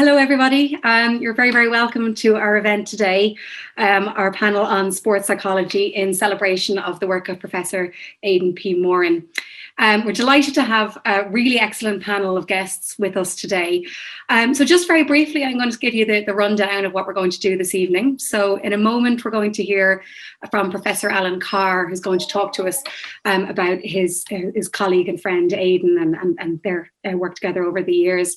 Hello, everybody. You're very, very welcome to our event today, our panel on sports psychology in celebration of the work of Professor Aidan P. Moran. We're delighted to have a really excellent panel of guests with us today. So just very briefly, I'm going to give you the rundown of what we're going to do this evening. So in a moment, we're going to hear from Professor Alan Carr, who's going to talk to us about his colleague and friend Aidan and their work together over the years.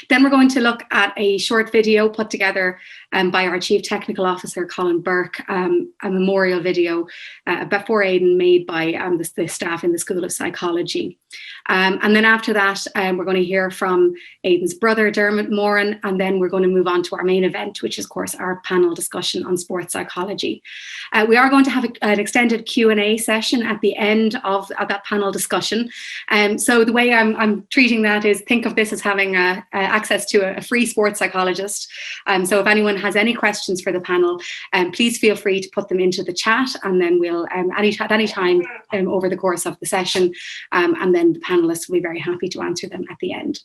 Then we're going to look at a short video put together by our Chief Technical Officer, Colin Burke, a memorial video before Aidan made by the staff in the School of Psychology. And then after that, we're going to hear from Aidan's brother, Dermot Moran, and then we're going to move on to our main event, which is, of course, our panel discussion on sports psychology. We are going to have an extended Q&A session at the end of that panel discussion. So the way I'm treating that is think of this as having access to a free sports psychologist. So if anyone has any questions for the panel, please feel free to put them into the chat, and then we'll at any time over the course of the session, and then the panelists will be very happy to answer them at the end.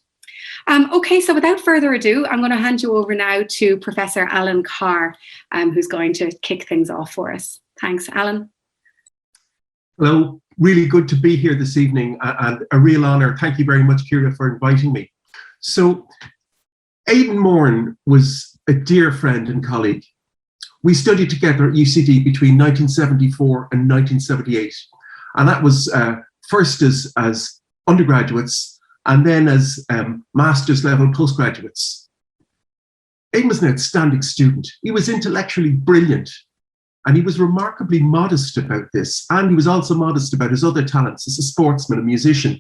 Okay, so without further ado, I'm going to hand you over now to Professor Alan Carr, who's going to kick things off for us. Thanks, Alan. Hello, really good to be here this evening, and a real honour. Thank you very much, Kira, for inviting me. So, Aidan Moran was a dear friend and colleague. We studied together at UCD between 1974 and 1978, and that was first as undergraduates and then as master's level postgraduates. Aidan was an outstanding student. He was intellectually brilliant, and he was remarkably modest about this, and he was also modest about his other talents as a sportsman and musician.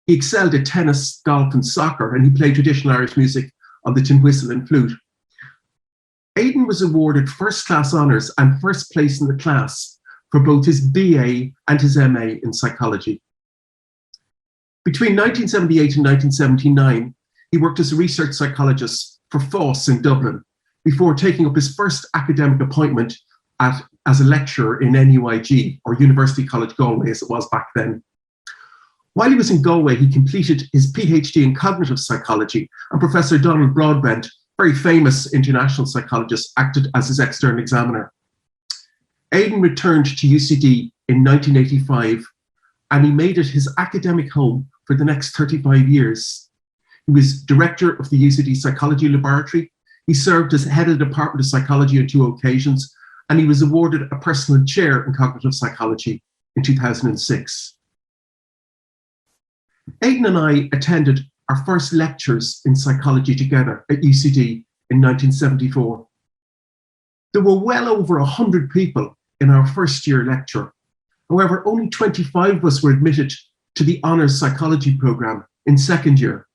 He excelled at tennis, golf and soccer, and he played traditional Irish music on the tin whistle and flute. Aidan was awarded first-class honours and first place in the class for both his BA and his MA in psychology. Between 1978 and 1979, he worked as a research psychologist for FÁS in Dublin before taking up his first academic appointment as a lecturer in NUIG, or University College Galway as it was back then. While he was in Galway, he completed his PhD in cognitive psychology, and Professor Donald Broadbent, very famous international psychologist, acted as his external examiner. Aidan returned to UCD in 1985, and he made it his academic home for the next 35 years. He was director of the UCD Psychology Laboratory. He served as head of the Department of Psychology on 2 occasions, and he was awarded a personal chair in cognitive psychology in 2006. Aidan and I attended our first lectures in psychology together at UCD in 1974. There were well over 100 people in our first year lecture. However, only 25 of us were admitted to the honours psychology programme in second year.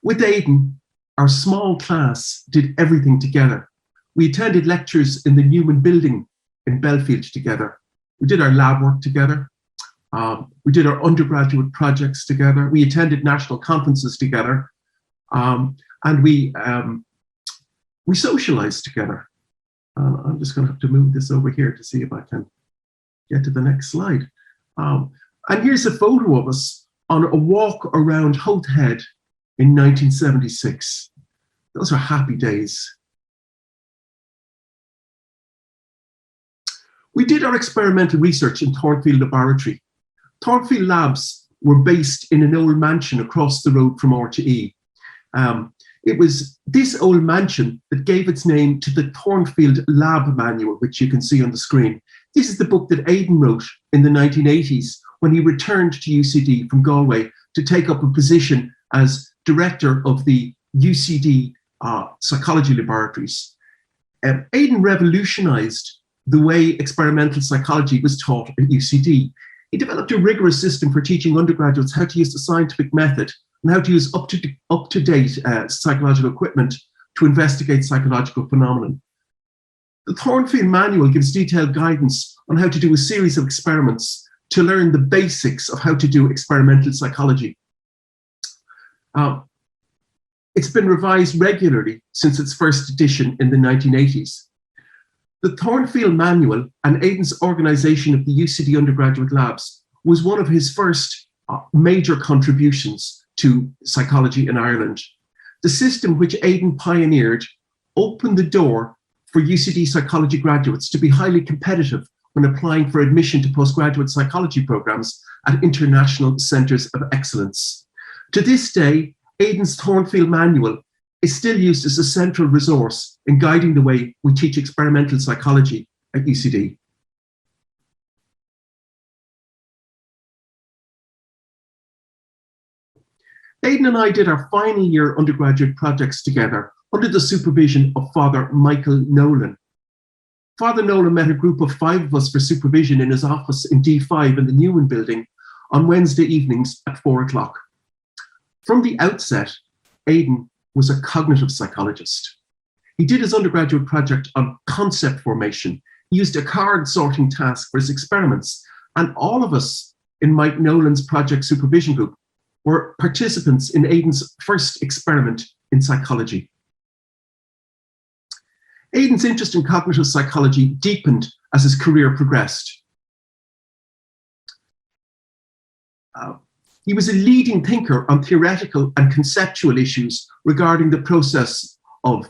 With Aidan, our small class did everything together. We attended lectures in the Newman building in Belfield together. We did our lab work together. We did our undergraduate projects together. We attended national conferences together, and we socialized together. I'm just going to have to move this over here to see if I can get to the next slide. And here's a photo of us on a walk around Howth Head in 1976. Those are happy days. We did our experimental research in Thornfield Laboratory. Thornfield Labs were based in an old mansion across the road from RTE. It was this old mansion that gave its name to the Thornfield Lab Manual, which you can see on the screen. This is the book that Aidan wrote in the 1980s when he returned to UCD from Galway to take up a position as director of the UCD Psychology Laboratories. Aidan revolutionised the way experimental psychology was taught at UCD. He developed a rigorous system for teaching undergraduates how to use the scientific method and how to use up-to-date psychological equipment to investigate psychological phenomena. The Thornfield Manual gives detailed guidance on how to do a series of experiments to learn the basics of how to do experimental psychology. It's been revised regularly since its first edition in the 1980s. The Thornfield Manual and Aidan's organisation of the UCD undergraduate labs was one of his first major contributions to psychology in Ireland. the system which Aidan pioneered opened the door for UCD psychology graduates to be highly competitive when applying for admission to postgraduate psychology programs at international centres of excellence. To this day, Aidan's Thornfield Manual is still used as a central resource in guiding the way we teach experimental psychology at UCD. Aidan and I did our final year undergraduate projects together under the supervision of Father Michael Nolan. Father Nolan met a group of 5 of us for supervision in his office in D5 in the Newman building on Wednesday evenings at 4 o'clock. From the outset, Aidan was a cognitive psychologist. He did his undergraduate project on concept formation. He used a card sorting task for his experiments, and all of us in Mike Nolan's project supervision group were participants in Aidan's first experiment in psychology. Aidan's interest in cognitive psychology deepened as his career progressed. He was a leading thinker on theoretical and conceptual issues regarding the process of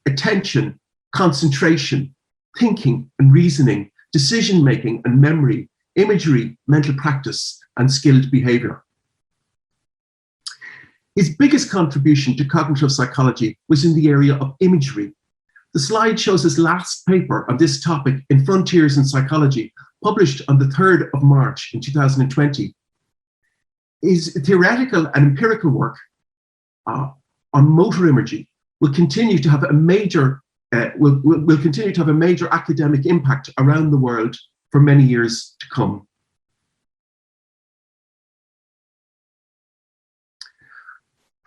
attention, concentration, thinking and reasoning, decision-making and memory, imagery, mental practice, and skilled behavior. His biggest contribution to cognitive psychology was in the area of imagery. The slide shows his last paper on this topic in Frontiers in Psychology, published on the 3rd of March in 2020. His theoretical and empirical work on motor imagery will continue to have a major academic impact around the world for many years to come.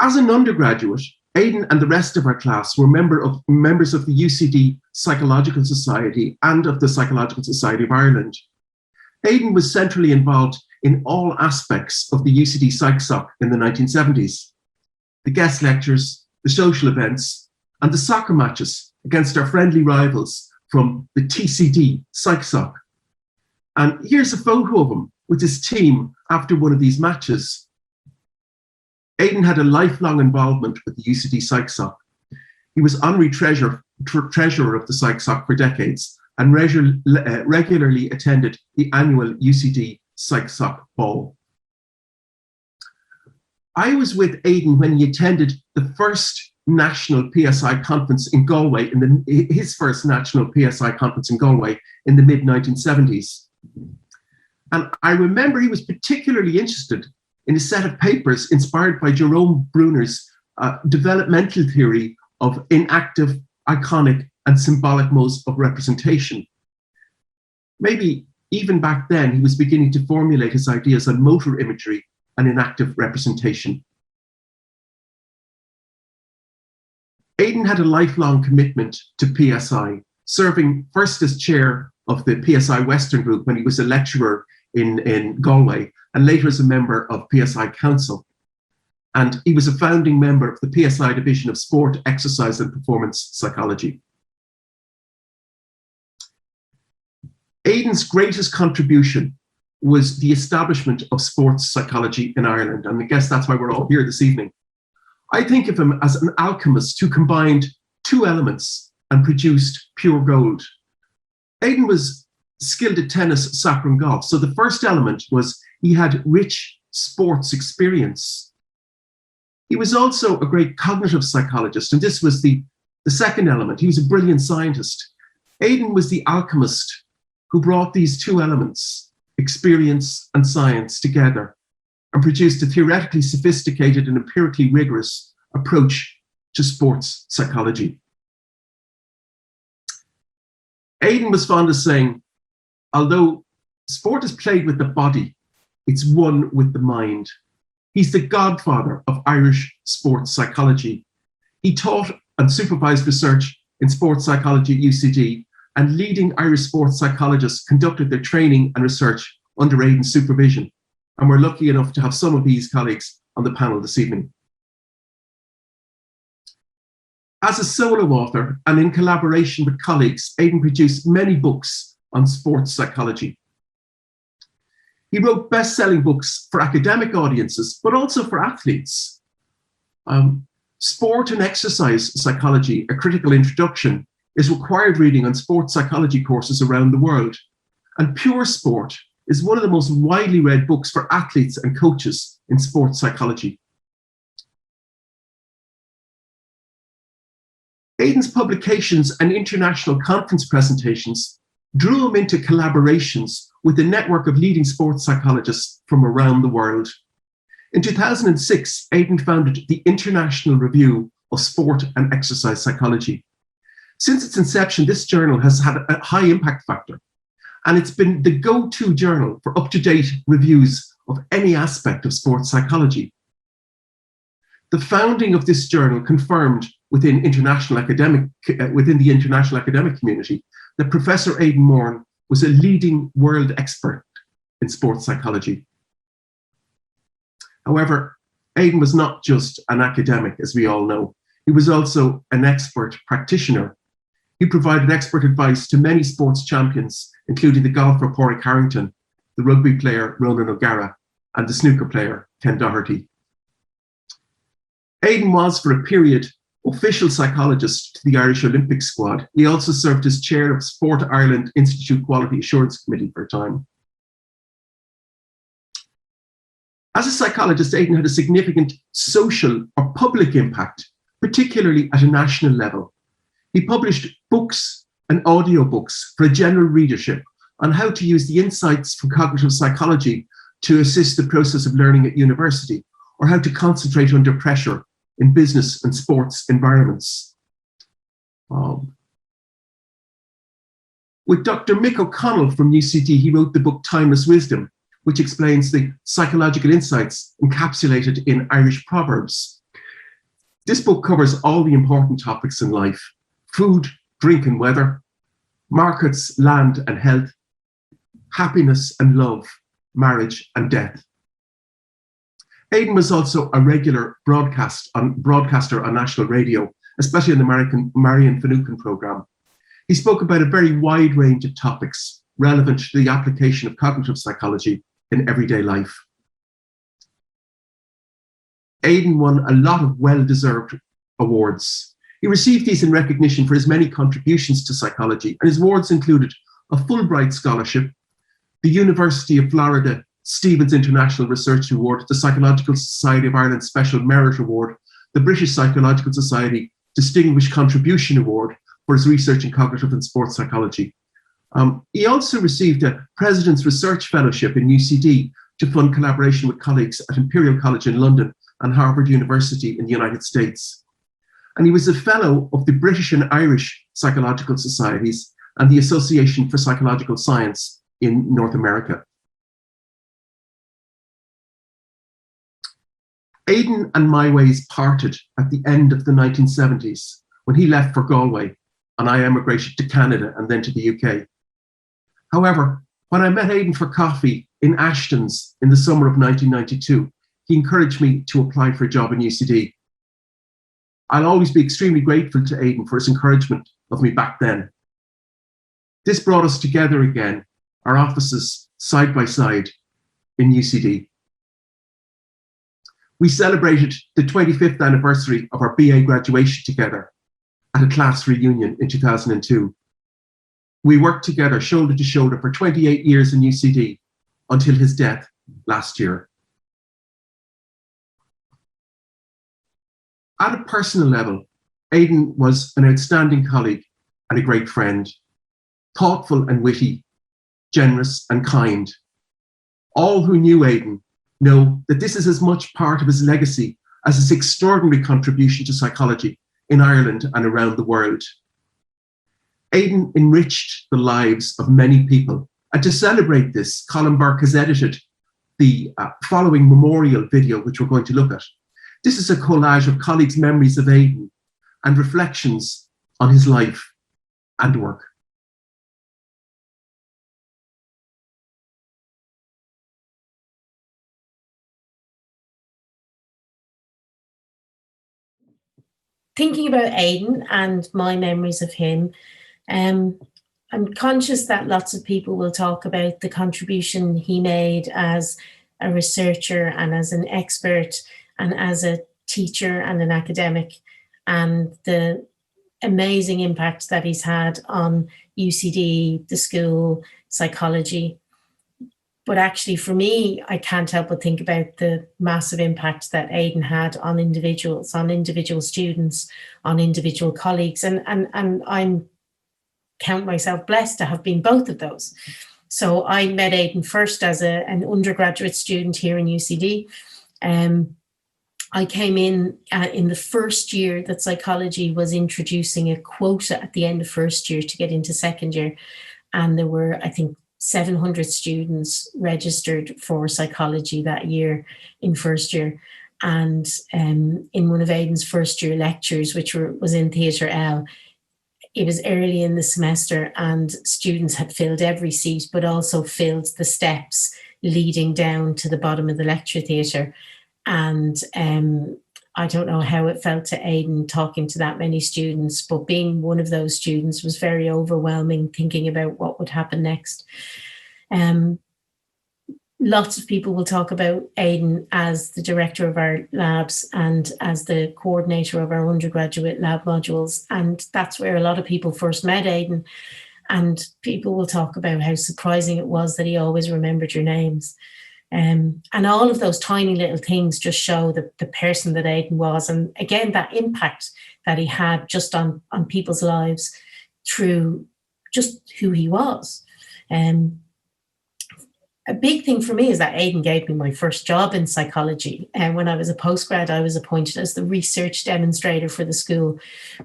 As an undergraduate, Aidan and the rest of our class were members of the UCD Psychological Society and of the Psychological Society of Ireland. Aidan was centrally involved in all aspects of the UCD PsychSoc in the 1970s. The guest lectures, the social events, and the soccer matches against our friendly rivals from the TCD PsychSoc. And here's a photo of him with his team after one of these matches. Aidan had a lifelong involvement with the UCD PsychSoc. He was honorary treasurer of the PsychSoc for decades and regularly attended the annual UCD PsychSoc ball. I was with Aidan when he attended the first national PSI conference in Galway, his first national PSI conference in Galway in the mid-1970s. And I remember he was particularly interested in a set of papers inspired by Jerome Bruner's developmental theory of inactive, iconic, and symbolic modes of representation. Maybe even back then, he was beginning to formulate his ideas on motor imagery and inactive representation. Aidan had a lifelong commitment to PSI, serving first as chair of the PSI Western Group when he was a lecturer in Galway, and later as a member of PSI Council. And he was a founding member of the PSI Division of Sport, Exercise and Performance Psychology. Aidan's greatest contribution was the establishment of sports psychology in Ireland, and I guess that's why we're all here this evening. I think of him as an alchemist who combined 2 elements and produced pure gold. Aidan was skilled at tennis, soccer and golf. So the first element was he had rich sports experience. He was also a great cognitive psychologist, and this was the second element. He was a brilliant scientist. Aidan was the alchemist who brought these 2 elements, experience and science, together and produced a theoretically sophisticated and empirically rigorous approach to sports psychology. Aidan was fond of saying, although sport is played with the body, it's won with the mind. He's the godfather of Irish sports psychology. He taught and supervised research in sports psychology at UCD, and leading Irish sports psychologists conducted their training and research under Aidan's supervision. And we're lucky enough to have some of these colleagues on the panel this evening. As a solo author and in collaboration with colleagues, Aidan produced many books on sports psychology. He wrote best-selling books for academic audiences, but also for athletes. Sport and Exercise Psychology, A Critical Introduction, is required reading on sports psychology courses around the world. And Pure Sport is one of the most widely read books for athletes and coaches in sports psychology. Aidan's publications and international conference presentations drew him into collaborations with a network of leading sports psychologists from around the world. In 2006, Aidan founded the International Review of Sport and Exercise Psychology. Since its inception, this journal has had a high impact factor, and it's been the go-to journal for up-to-date reviews of any aspect of sports psychology. The founding of this journal confirmed within the international academic community that Professor Aidan Moran was a leading world expert in sports psychology. However, Aidan was not just an academic, as we all know. He was also an expert practitioner. He provided expert advice to many sports champions, including the golfer Padraig Harrington, the rugby player Ronan O'Gara, and the snooker player Ken Doherty. Aidan was, for a period, official psychologist to the Irish Olympic squad. He also served as chair of Sport Ireland Institute Quality Assurance Committee for a time. As a psychologist, Aidan had a significant social or public impact, particularly at a national level. He published books and audiobooks for a general readership on how to use the insights from cognitive psychology to assist the process of learning at university, or how to concentrate under pressure in business and sports environments. With Dr. Mick O'Connell from UCD, he wrote the book Timeless Wisdom, which explains the psychological insights encapsulated in Irish proverbs. This book covers all the important topics in life: food, drink and weather, markets, land and health, happiness and love, marriage and death. Aidan was also a regular broadcaster on national radio, especially in the Marion Finucane programme. He spoke about a very wide range of topics relevant to the application of cognitive psychology in everyday life. Aidan won a lot of well-deserved awards. He received these in recognition for his many contributions to psychology, and his awards included a Fulbright Scholarship, the University of Florida Stevens International Research Award, the Psychological Society of Ireland Special Merit Award, the British Psychological Society Distinguished Contribution Award for his research in cognitive and sports psychology. He also received a President's Research Fellowship in UCD to fund collaboration with colleagues at Imperial College in London and Harvard University in the United States. And he was a Fellow of the British and Irish Psychological Societies and the Association for Psychological Science in North America. Aidan and my ways parted at the end of the 1970s when he left for Galway and I emigrated to Canada and then to the UK. However, when I met Aidan for coffee in Ashton's in the summer of 1992, he encouraged me to apply for a job in UCD. I'll always be extremely grateful to Aidan for his encouragement of me back then. This brought us together again, our offices side by side in UCD. We celebrated the 25th anniversary of our BA graduation together at a class reunion in 2002. We worked together shoulder to shoulder for 28 years in UCD until his death last year. At a personal level, Aidan was an outstanding colleague and a great friend, thoughtful and witty, generous and kind. All who knew Aidan know that this is as much part of his legacy as his extraordinary contribution to psychology in Ireland and around the world. Aidan enriched the lives of many people, and to celebrate this, Colin Burke has edited the following memorial video, which we're going to look at. This is a collage of colleagues' memories of Aidan and reflections on his life and work. Thinking about Aidan and my memories of him, I'm conscious that lots of people will talk about the contribution he made as a researcher and as an expert and as a teacher and an academic, and the amazing impact that he's had on UCD, the school, psychology. But actually, for me, I can't help but think about the massive impact that Aidan had on individual students, on individual colleagues. And I'm count myself blessed to have been both of those. So I met Aidan first as an undergraduate student here in UCD. I came in the first year that psychology was introducing a quota at the end of first year to get into second year. And there were, I think, 700 students registered for psychology that year in first year. And in one of Aidan's first year lectures, which was in Theatre L, it was early in the semester and students had filled every seat, but also filled the steps leading down to the bottom of the lecture theatre. And I don't know how it felt to Aidan talking to that many students, but being one of those students was very overwhelming, thinking about what would happen next. Lots of people will talk about Aidan as the director of our labs and as the coordinator of our undergraduate lab modules. And that's where a lot of people first met Aidan. And people will talk about how surprising it was that he always remembered your names. And all of those tiny little things just show the person that Aidan was. And again, that impact that he had just on people's lives through just who he was. A big thing for me is that Aidan gave me my first job in psychology. And when I was a postgrad, I was appointed as the research demonstrator for the school,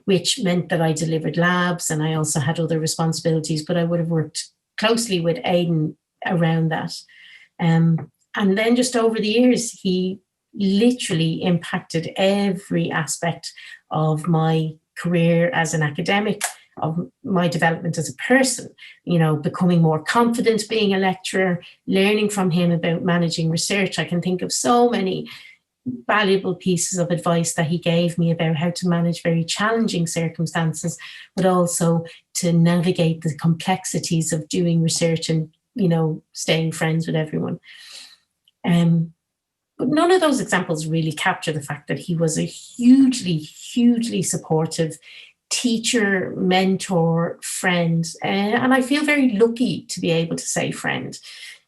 which meant that I delivered labs and I also had other responsibilities, but I would have worked closely with Aidan around that. And then just over the years, he literally impacted every aspect of my career as an academic, of my development as a person, becoming more confident being a lecturer, learning from him about managing research. I can think of so many valuable pieces of advice that he gave me about how to manage very challenging circumstances, but also to navigate the complexities of doing research and, staying friends with everyone. But none of those examples really capture the fact that he was a hugely, hugely supportive teacher, mentor, friend. And I feel very lucky to be able to say friend.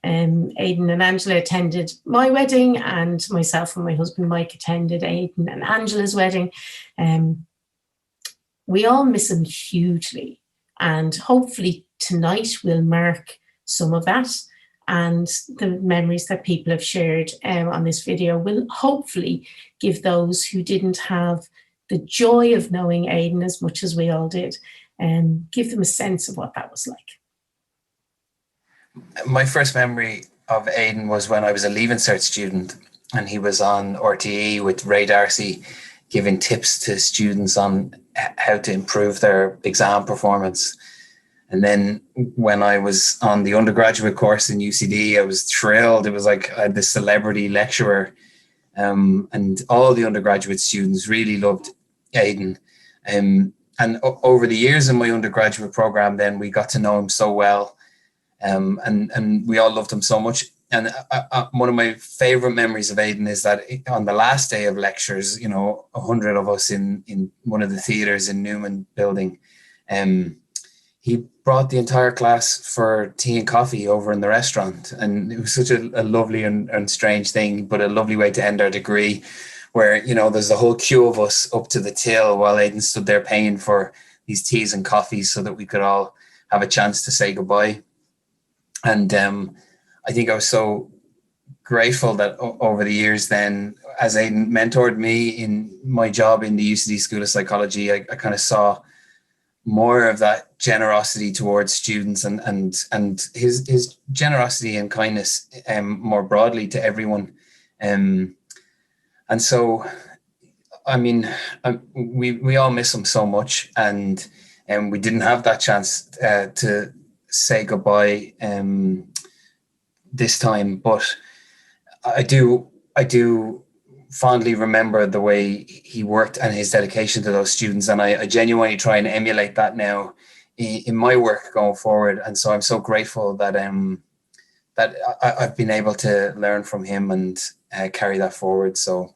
Aidan and Angela attended my wedding, and myself and my husband Mike attended Aidan and Angela's wedding. We all miss him hugely. And hopefully tonight we'll mark some of that. And the memories that people have shared on this video will hopefully give those who didn't have the joy of knowing Aidan as much as we all did, and give them a sense of what that was like. My first memory of Aidan was when I was a Leaving Cert student, and he was on RTE with Ray Darcy, giving tips to students on how to improve their exam performance. And then when I was on the undergraduate course in UCD, I was thrilled. It was like I had this celebrity lecturer, and all the undergraduate students really loved Aidan. And over the years in my undergraduate program, then we got to know him so well, and we all loved him so much. And one of my favorite memories of Aidan is that on the last day of lectures, 100 of us in one of the theatres in Newman building, he brought the entire class for tea and coffee over in the restaurant. And it was such a lovely and strange thing, but a lovely way to end our degree, where, there's a whole queue of us up to the till while Aidan stood there paying for these teas and coffees so that we could all have a chance to say goodbye. And I think I was so grateful that over the years then, as Aidan mentored me in my job in the UCD School of Psychology, I kind of saw more of that generosity towards students and his generosity and kindness more broadly to everyone. And so, I mean, we all miss him so much, and we didn't have that chance to say goodbye this time. But I do fondly remember the way he worked and his dedication to those students, and I genuinely try and emulate that now in my work going forward. And so I'm so grateful that that I've been able to learn from him and carry that forward. So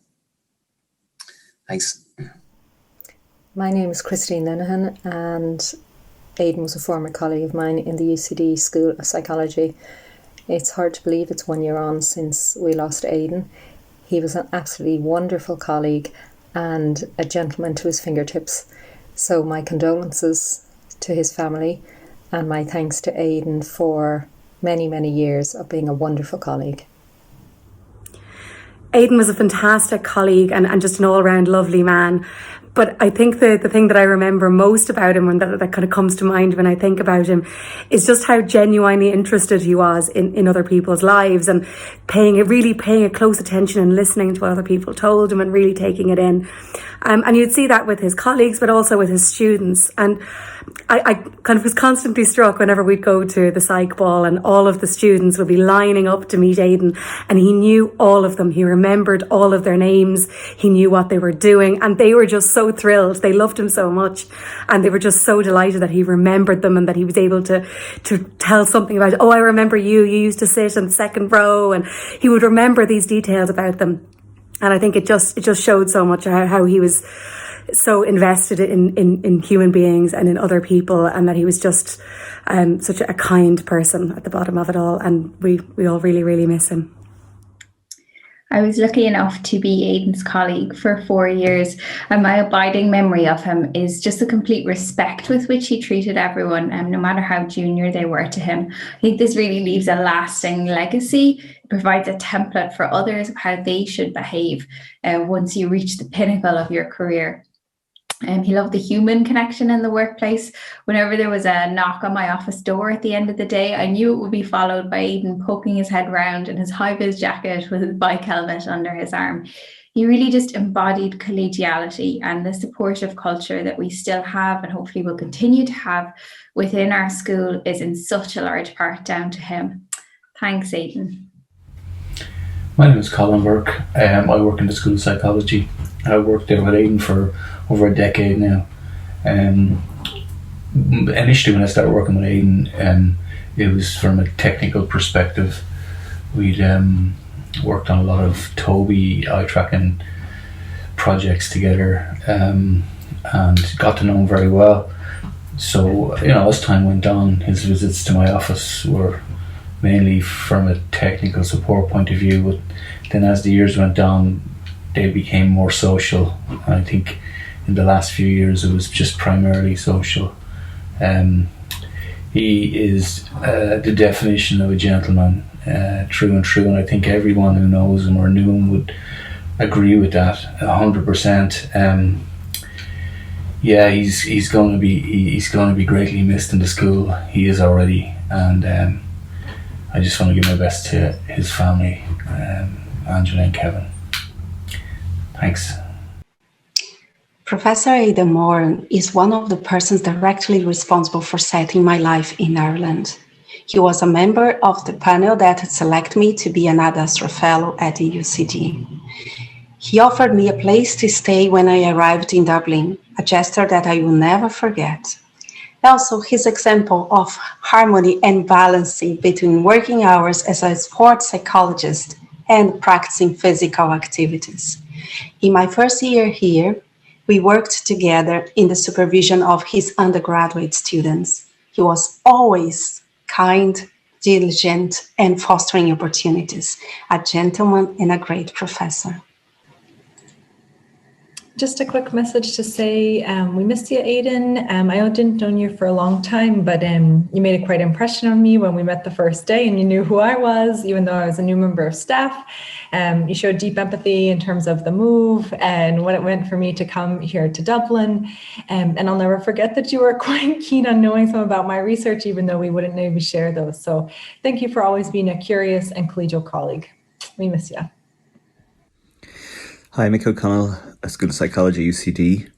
Thanks. My name is Christine Linehan, and Aidan was a former colleague of mine in the UCD School of Psychology. It's hard to believe it's 1 year on since we lost Aidan. He was an absolutely wonderful colleague and a gentleman to his fingertips. So my condolences to his family and my thanks to Aidan for many, many years of being a wonderful colleague. Aidan was a fantastic colleague and just an all-round lovely man. But I think the thing that I remember most about him and that kind of comes to mind when I think about him is just how genuinely interested he was in other people's lives and paying a close attention and listening to what other people told him and really taking it in. And you'd see that with his colleagues, but also with his students. And I kind of was constantly struck whenever we'd go to the psych ball and all of the students would be lining up to meet Aidan, and he knew all of them. He remembered all of their names. He knew what they were doing, and they were just so thrilled. They loved him so much, and they were just so delighted that he remembered them and that he was able to tell something about, oh, I remember you used to sit in the second row, and he would remember these details about them. And I think it just showed so much how he was so invested in human beings and in other people, and that he was just such a kind person at the bottom of it all. And we all really, really miss him. I was lucky enough to be Aidan's colleague for 4 years, and my abiding memory of him is just the complete respect with which he treated everyone, no matter how junior they were to him. I think this really leaves a lasting legacy. It provides a template for others of how they should behave once you reach the pinnacle of your career. He loved the human connection in the workplace. Whenever there was a knock on my office door at the end of the day, I knew it would be followed by Aidan poking his head round in his high-vis jacket with his bike helmet under his arm. He really just embodied collegiality and the supportive culture that we still have and hopefully will continue to have within our school is in such a large part down to him. Thanks, Aidan. My name is Colin Burke. I work in the School of Psychology. I worked there with Aidan for over a decade now. Initially when I started working with Aidan, it was from a technical perspective. We'd worked on a lot of Toby eye tracking projects together, and got to know him very well. So, as time went on, his visits to my office were mainly from a technical support point of view, but then as the years went on, they became more social. I think in the last few years it was just primarily social. He is the definition of a gentleman, true and true, and I think everyone who knows him or knew him would agree with that 100%. He's going to be greatly missed in the school. He is already, and I just want to give my best to his family, Angela and Kevin. Thanks. Professor Aidan Moran is one of the persons directly responsible for setting my life in Ireland. He was a member of the panel that selected me to be an Ad Astra Fellow at the UCD. He offered me a place to stay when I arrived in Dublin, a gesture that I will never forget. Also, his example of harmony and balancing between working hours as a sports psychologist and practicing physical activities. In my first year here, we worked together in the supervision of his undergraduate students. He was always kind, diligent, and fostering opportunities, a gentleman and a great professor. Just a quick message to say we missed you, Aidan. I didn't know you for a long time, but you made a quite impression on me when we met the first day, and you knew who I was, even though I was a new member of staff. You showed deep empathy in terms of the move and what it meant for me to come here to Dublin. And I'll never forget that you were quite keen on knowing some about my research, even though we wouldn't maybe share those. So thank you for always being a curious and collegial colleague. We miss you. Hi, Mick O'Connell, School of Psychology, UCD.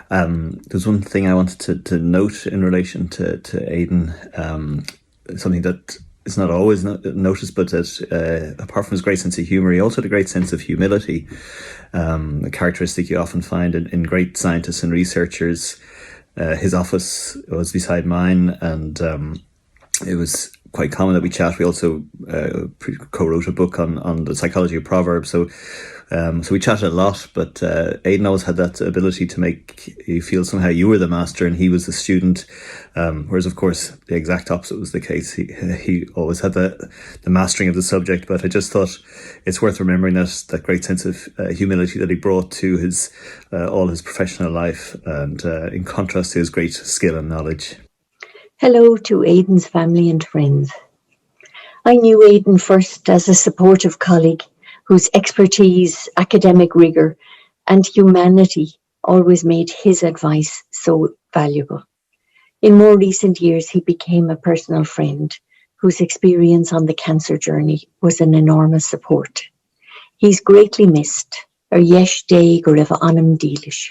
There's one thing I wanted to note in relation to Aidan, something that is not always noticed, but that apart from his great sense of humour, he also had a great sense of humility, a characteristic you often find in great scientists and researchers. His office was beside mine, and it was quite common that we chat. We also co-wrote a book on the psychology of proverbs, so So we chatted a lot, but Aidan always had that ability to make you feel somehow you were the master and he was the student, whereas of course the exact opposite was the case. He always had the mastering of the subject, but I just thought it's worth remembering that great sense of humility that he brought to his all his professional life, and in contrast to his great skill and knowledge. Hello to Aidan's family and friends. I knew Aidan first as a supportive colleague whose expertise, academic rigour and humanity always made his advice so valuable. In more recent years, he became a personal friend whose experience on the cancer journey was an enormous support. He's greatly missed. Ar yesh day go raibh anam dílis.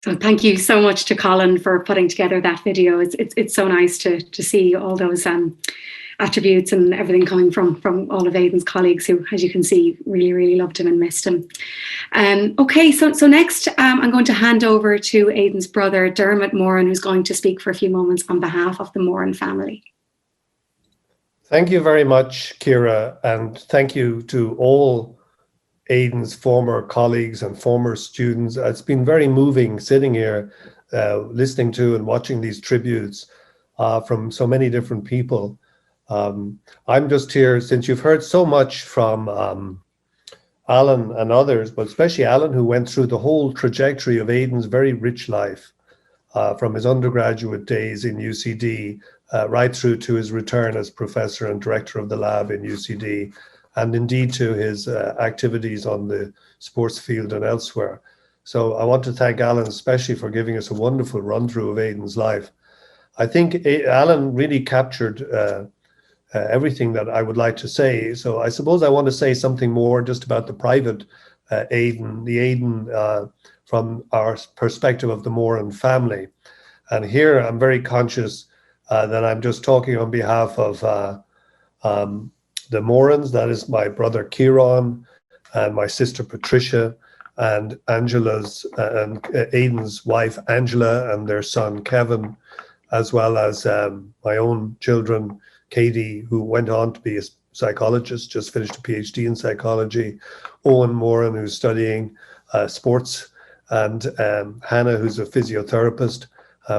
So thank you so much to Colin for putting together that video. It's so nice to see all those attributes and everything coming from all of Aidan's colleagues who, as you can see, really loved him and missed him. Okay, so next I'm going to hand over to Aidan's brother, Dermot Moran, who's going to speak for a few moments on behalf of the Moran family. Thank you very much, Ciara, and thank you to all Aidan's former colleagues and former students. It's been very moving sitting here, listening to and watching these tributes from so many different people. I'm just here, since you've heard so much from Alan and others, but especially Alan, who went through the whole trajectory of Aidan's very rich life, from his undergraduate days in UCD, right through to his return as professor and director of the lab in UCD, and indeed to his activities on the sports field and elsewhere. So I want to thank Alan especially for giving us a wonderful run through of Aidan's life. I think Alan really captured everything that I would like to say. So I suppose I want to say something more just about the private Aidan, the Aidan from our perspective of the Moran family. And here I'm very conscious that I'm just talking on behalf of the Morans, that is my brother Kieran and my sister Patricia and Angela's and Aidan's wife Angela and their son Kevin, as well as my own children, Katie, who went on to be a psychologist, just finished a PhD in psychology, Owen Moran, who's studying sports, and Hannah, who's a physiotherapist,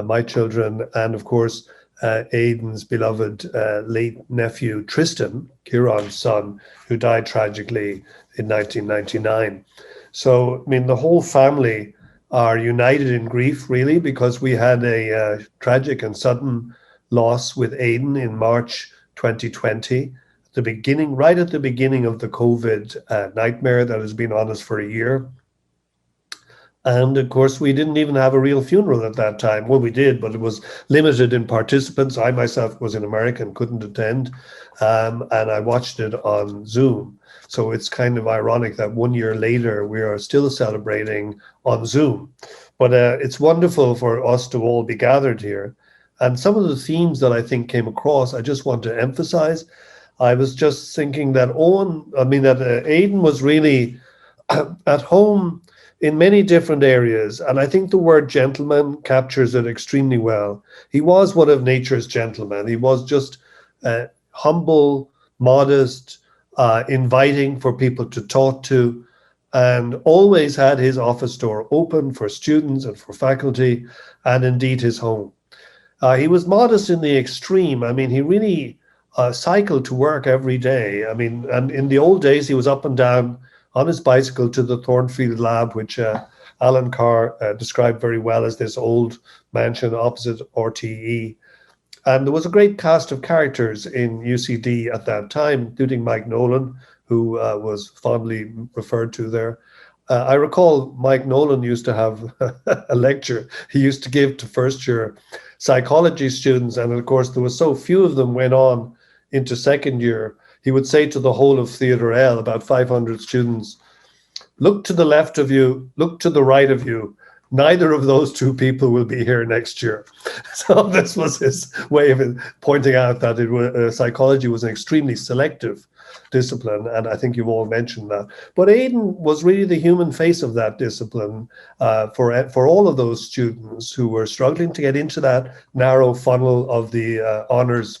my children, and of course Aidan's beloved late nephew Tristan, Kieran's son, who died tragically in 1999. So, I mean, the whole family are united in grief, really, because we had a tragic and sudden loss with Aidan in March 2020, right at the beginning of the COVID nightmare that has been on us for a year. And of course, we didn't even have a real funeral at that time. Well, we did, but it was limited in participants. I myself was in America and couldn't attend, and I watched it on Zoom. So it's kind of ironic that 1 year later, we are still celebrating on Zoom. But it's wonderful for us to all be gathered here. And some of the themes that I think came across, I just want to emphasize. I was just thinking that Aidan was really at home in many different areas, and I think the word gentleman captures it extremely well. He was one of nature's gentlemen. He was just humble, modest, inviting for people to talk to, and always had his office door open for students and for faculty, and indeed his home. He was modest in the extreme. I mean, he really cycled to work every day. I mean, and in the old days, he was up and down on his bicycle to the Thornfield Lab, which Alan Carr described very well as this old mansion opposite RTE. And there was a great cast of characters in UCD at that time, including Mike Nolan, who was fondly referred to there, I recall Mike Nolan used to have a lecture he used to give to first-year psychology students, and of course there were so few of them went on into second year. He would say to the whole of Theatre L, about 500 students, look to the left of you, look to the right of you. Neither of those two people will be here next year. So this was his way of pointing out that psychology was an extremely selective discipline, and I think you've all mentioned that. But Aidan was really the human face of that discipline for all of those students who were struggling to get into that narrow funnel of the honours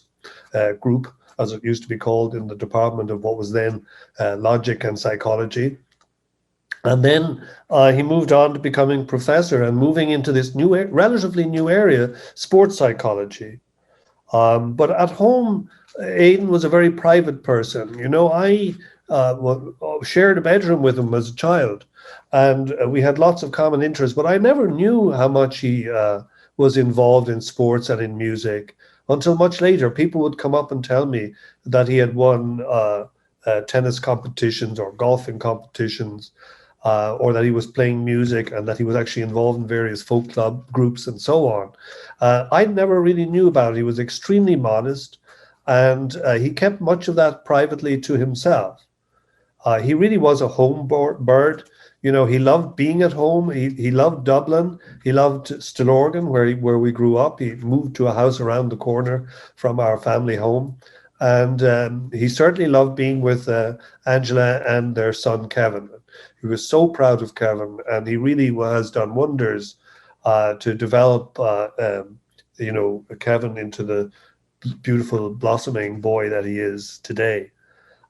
group, as it used to be called in the department of what was then logic and psychology. And then he moved on to becoming professor and moving into this relatively new area, sports psychology. But at home, Aidan was a very private person. You know, I shared a bedroom with him as a child, and we had lots of common interests, but I never knew how much he was involved in sports and in music until much later. People would come up and tell me that he had won tennis competitions or golfing competitions, or that he was playing music and that he was actually involved in various folk club groups and so on. I never really knew about it. He was extremely modest, and he kept much of that privately to himself. He really was a home bird. You know, he loved being at home. He loved Dublin. He loved Stillorgan, where we grew up. He moved to a house around the corner from our family home. And he certainly loved being with Angela and their son, Kevin. He was so proud of Kevin, and he really has done wonders to develop, Kevin into the beautiful, blossoming boy that he is today.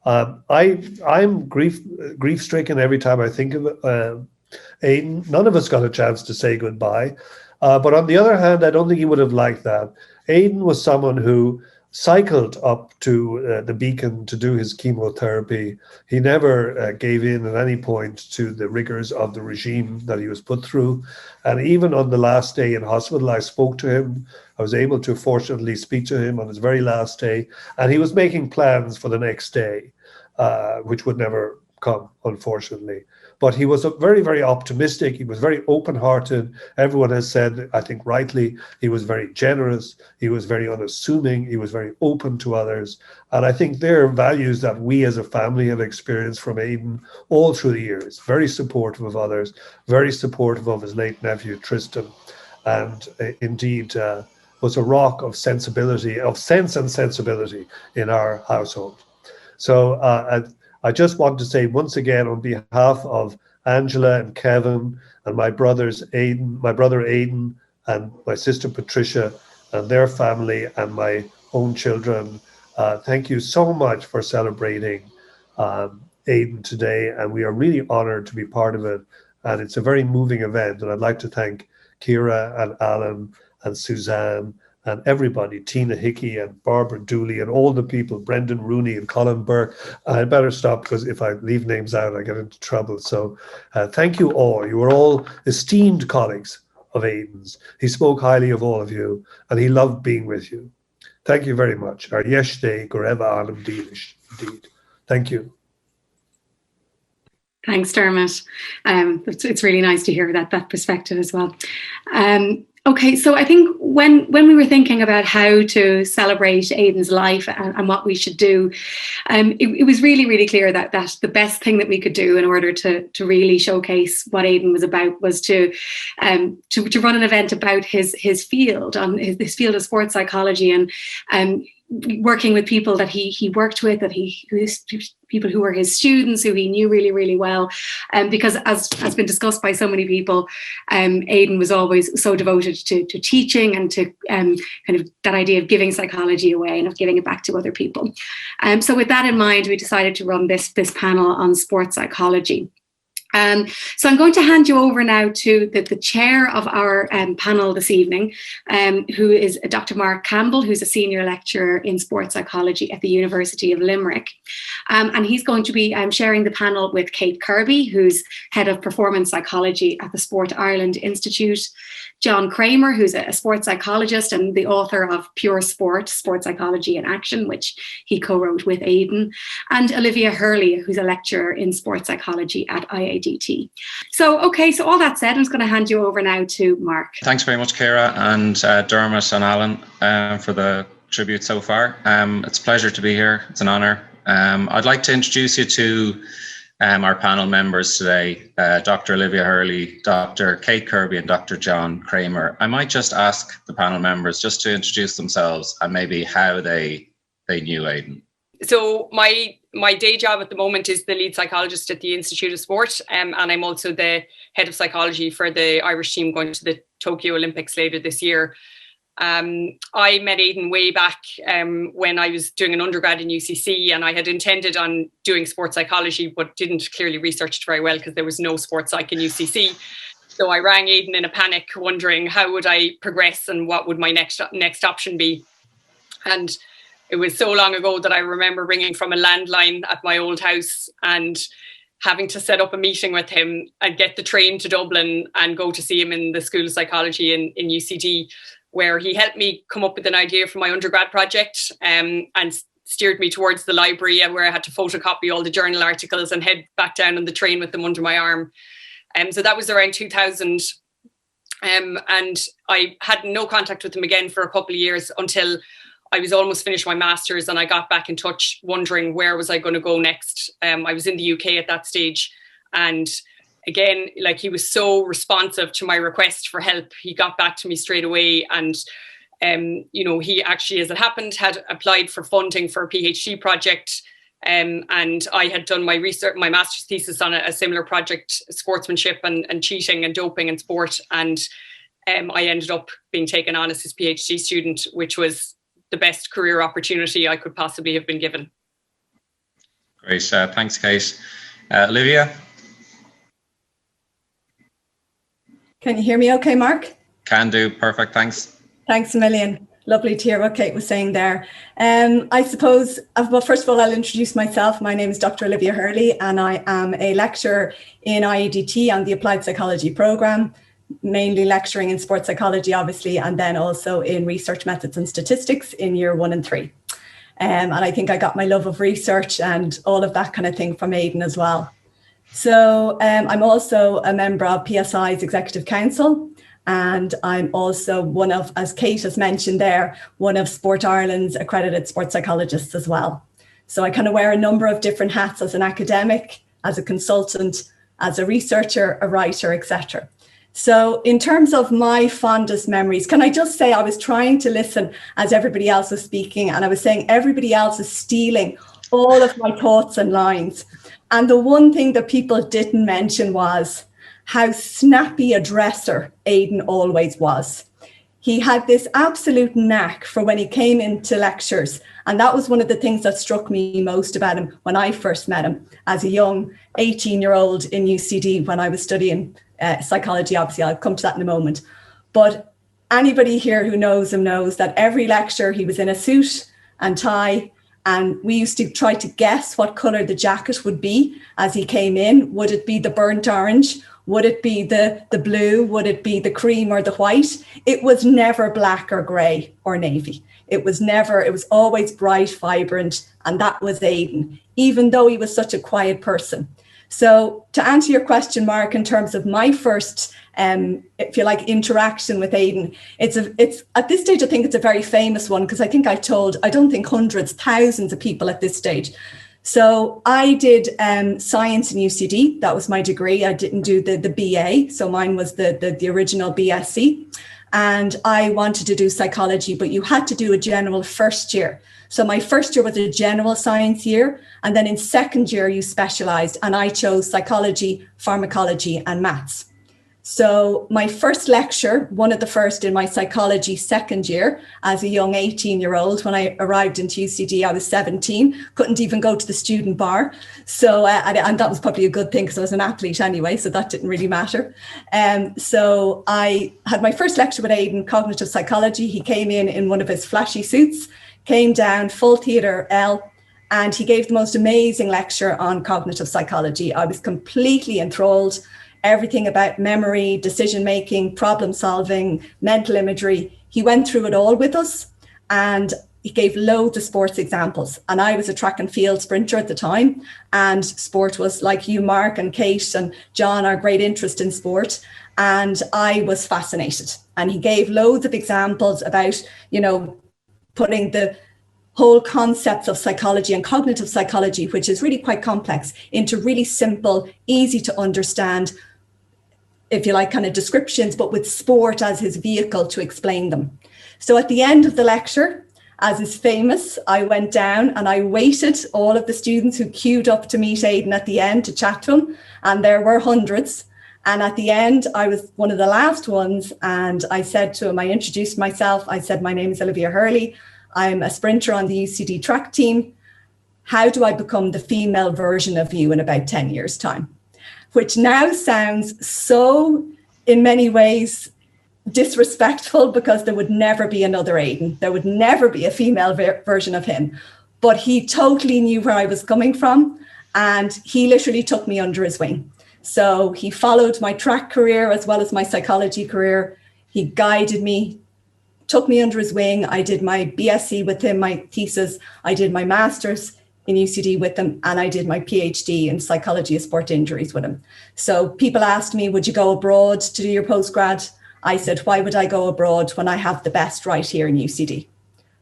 I'm grief-stricken every time I think of Aidan. None of us got a chance to say goodbye. But on the other hand, I don't think he would have liked that. Aidan was someone who cycled up to the Beacon to do his chemotherapy. He never gave in at any point to the rigors of the regime that he was put through. And even on the last day in hospital, I spoke to him. I was able to fortunately speak to him on his very last day. And he was making plans for the next day, which would never come, unfortunately. But he was very, very optimistic. He was very open-hearted. Everyone has said, I think rightly, he was very generous. He was very unassuming. He was very open to others. And I think they're values that we as a family have experienced from Aidan all through the years. Very supportive of others, very supportive of his late nephew, Tristan. And indeed was a rock of sensibility, of sense and sensibility in our household. So I just want to say once again, on behalf of Angela and Kevin and my brother Aidan and my sister Patricia and their family and my own children, thank you so much for celebrating Aidan today. And we are really honored to be part of it. And it's a very moving event. And I'd like to thank Ciara and Alan and Suzanne and everybody, Tina Hickey and Barbara Dooley and all the people, Brendan Rooney and Colin Burke. I better stop because if I leave names out, I get into trouble. So thank you all. You were all esteemed colleagues of Aidan's. He spoke highly of all of you and he loved being with you. Thank you very much. Ar yesterday, Goreva Anam Deelish. Indeed. Thank you. Thanks, Dermot. It's really nice to hear that perspective as well. Okay, so I think when we were thinking about how to celebrate Aidan's life and what we should do, it was really, really clear that the best thing that we could do in order to really showcase what Aidan was about was to run an event about his field, on his field of sports psychology, and working with people that he worked with, people who were his students, who he knew really, really well. Because as has been discussed by so many people, Aidan was always so devoted to teaching and to kind of that idea of giving psychology away and of giving it back to other people. So with that in mind, we decided to run this panel on sports psychology. So I'm going to hand you over now to the chair of our panel this evening, who is Dr. Mark Campbell, who's a senior lecturer in sports psychology at the University of Limerick. And he's going to be sharing the panel with Kate Kirby, who's head of performance psychology at the Sport Ireland Institute, John Kremer, who's a sports psychologist and the author of Pure Sport, Sports Psychology in Action, which he co-wrote with Aidan, and Olivia Hurley, who's a lecturer in sports psychology at IADT. IADT. So all that said, I'm just going to hand you over now to Mark. Thanks very much, Ciara, and Dermot and Alan for the tribute so far. It's a pleasure to be here. It's an honour. I'd like to introduce you to our panel members today, Dr. Olivia Hurley, Dr. Kate Kirby and Dr. John Kremer. I might just ask the panel members just to introduce themselves and maybe how they knew Aidan. So my day job at the moment is the lead psychologist at the Institute of Sport, and I'm also the head of psychology for the Irish team going to the Tokyo Olympics later this year. I met Aidan way back when I was doing an undergrad in UCC, and I had intended on doing sports psychology but didn't clearly research it very well because there was no sports psych in UCC. So I rang Aidan in a panic, wondering how would I progress and what would my next option be. And it was so long ago that I remember ringing from a landline at my old house and having to set up a meeting with him and get the train to Dublin and go to see him in the School of Psychology in UCD, where he helped me come up with an idea for my undergrad project and steered me towards the library where I had to photocopy all the journal articles and head back down on the train with them under my arm. So that was around 2000. And I had no contact with him again for a couple of years until I was almost finished my master's, and I got back in touch wondering where was I going to go next. I was in the UK at that stage, and again, like, he was so responsive to my request for help. He got back to me straight away, and he actually, as it happened, had applied for funding for a PhD project, and I had done my research, my master's thesis on a similar project, sportsmanship and cheating and doping in sport, and I ended up being taken on as his PhD student, which was the best career opportunity I could possibly have been given. Great, thanks, Kate. Olivia? Can you hear me okay, Mark? Can do, perfect, thanks. Thanks a million. Lovely to hear what Kate was saying there. I suppose, well, first of all, I'll introduce myself. My name is Dr. Olivia Hurley, and I am a lecturer in IADT on the Applied Psychology programme, mainly lecturing in sports psychology, obviously, and then also in research methods and statistics in year 1 and 3. And I think I got my love of research and all of that kind of thing from Aidan as well. So I'm also a member of PSI's Executive Council, and I'm also one of, as Kate has mentioned there, one of Sport Ireland's accredited sports psychologists as well. So I kind of wear a number of different hats as an academic, as a consultant, as a researcher, a writer, etc. So in terms of my fondest memories, can I just say I was trying to listen as everybody else was speaking, and I was saying everybody else is stealing all of my thoughts and lines. And the one thing that people didn't mention was how snappy a dresser Aidan always was. He had this absolute knack for when he came into lectures. And that was one of the things that struck me most about him when I first met him as a young 18-year-old in UCD when I was studying psychology. Obviously, I'll come to that in a moment. But anybody here who knows him knows that every lecture he was in a suit and tie, and we used to try to guess what colour the jacket would be as he came in. Would it be the burnt orange? Would it be the blue? Would it be the cream or the white? It was never black or grey or navy. It was always bright, vibrant, and that was Aidan, even though he was such a quiet person. So to answer your question, Mark, in terms of my first, if you like, interaction with Aidan, it's at this stage, I think it's a very famous one, because I think I don't think hundreds, thousands of people at this stage. So I did science in UCD. That was my degree. I didn't do the BA. So mine was the original BSc. And I wanted to do psychology, but you had to do a general first year. So my first year was a general science year. And then in second year, you specialized. And I chose psychology, pharmacology, and maths. So my first lecture, one of the first in my psychology second year as a young 18-year-old, when I arrived into UCD, I was 17, couldn't even go to the student bar. So, and that was probably a good thing because I was an athlete anyway, so that didn't really matter. So I had my first lecture with Aidan, cognitive psychology. He came in one of his flashy suits, came down, full theatre L, and he gave the most amazing lecture on cognitive psychology. I was completely enthralled. Everything about memory, decision-making, problem-solving, mental imagery. He went through it all with us. And he gave loads of sports examples. And I was a track and field sprinter at the time, and sport was, like you, Mark and Kate and John, our great interest in sport. And I was fascinated. And he gave loads of examples about, you know, putting the whole concepts of psychology and cognitive psychology, which is really quite complex, into really simple, easy to understand, if you like, kind of descriptions, but with sport as his vehicle to explain them. So at the end of the lecture, as is famous, I went down and I waited all of the students who queued up to meet Aidan at the end to chat to him. And there were hundreds. And at the end, I was one of the last ones. And I said to him, I introduced myself. I said, my name is Olivia Hurley. I'm a sprinter on the UCD track team. How do I become the female version of you in about 10 years' time? Which now sounds so, in many ways, disrespectful, because there would never be another Aidan. There would never be a female version of him. But he totally knew where I was coming from, and he literally took me under his wing. So he followed my track career as well as my psychology career. He guided me, took me under his wing. I did my BSc with him, my thesis. I did my master's in UCD with him, and I did my PhD in psychology of sport injuries with him. So people asked me, would you go abroad to do your postgrad? I said, why would I go abroad when I have the best right here in UCD?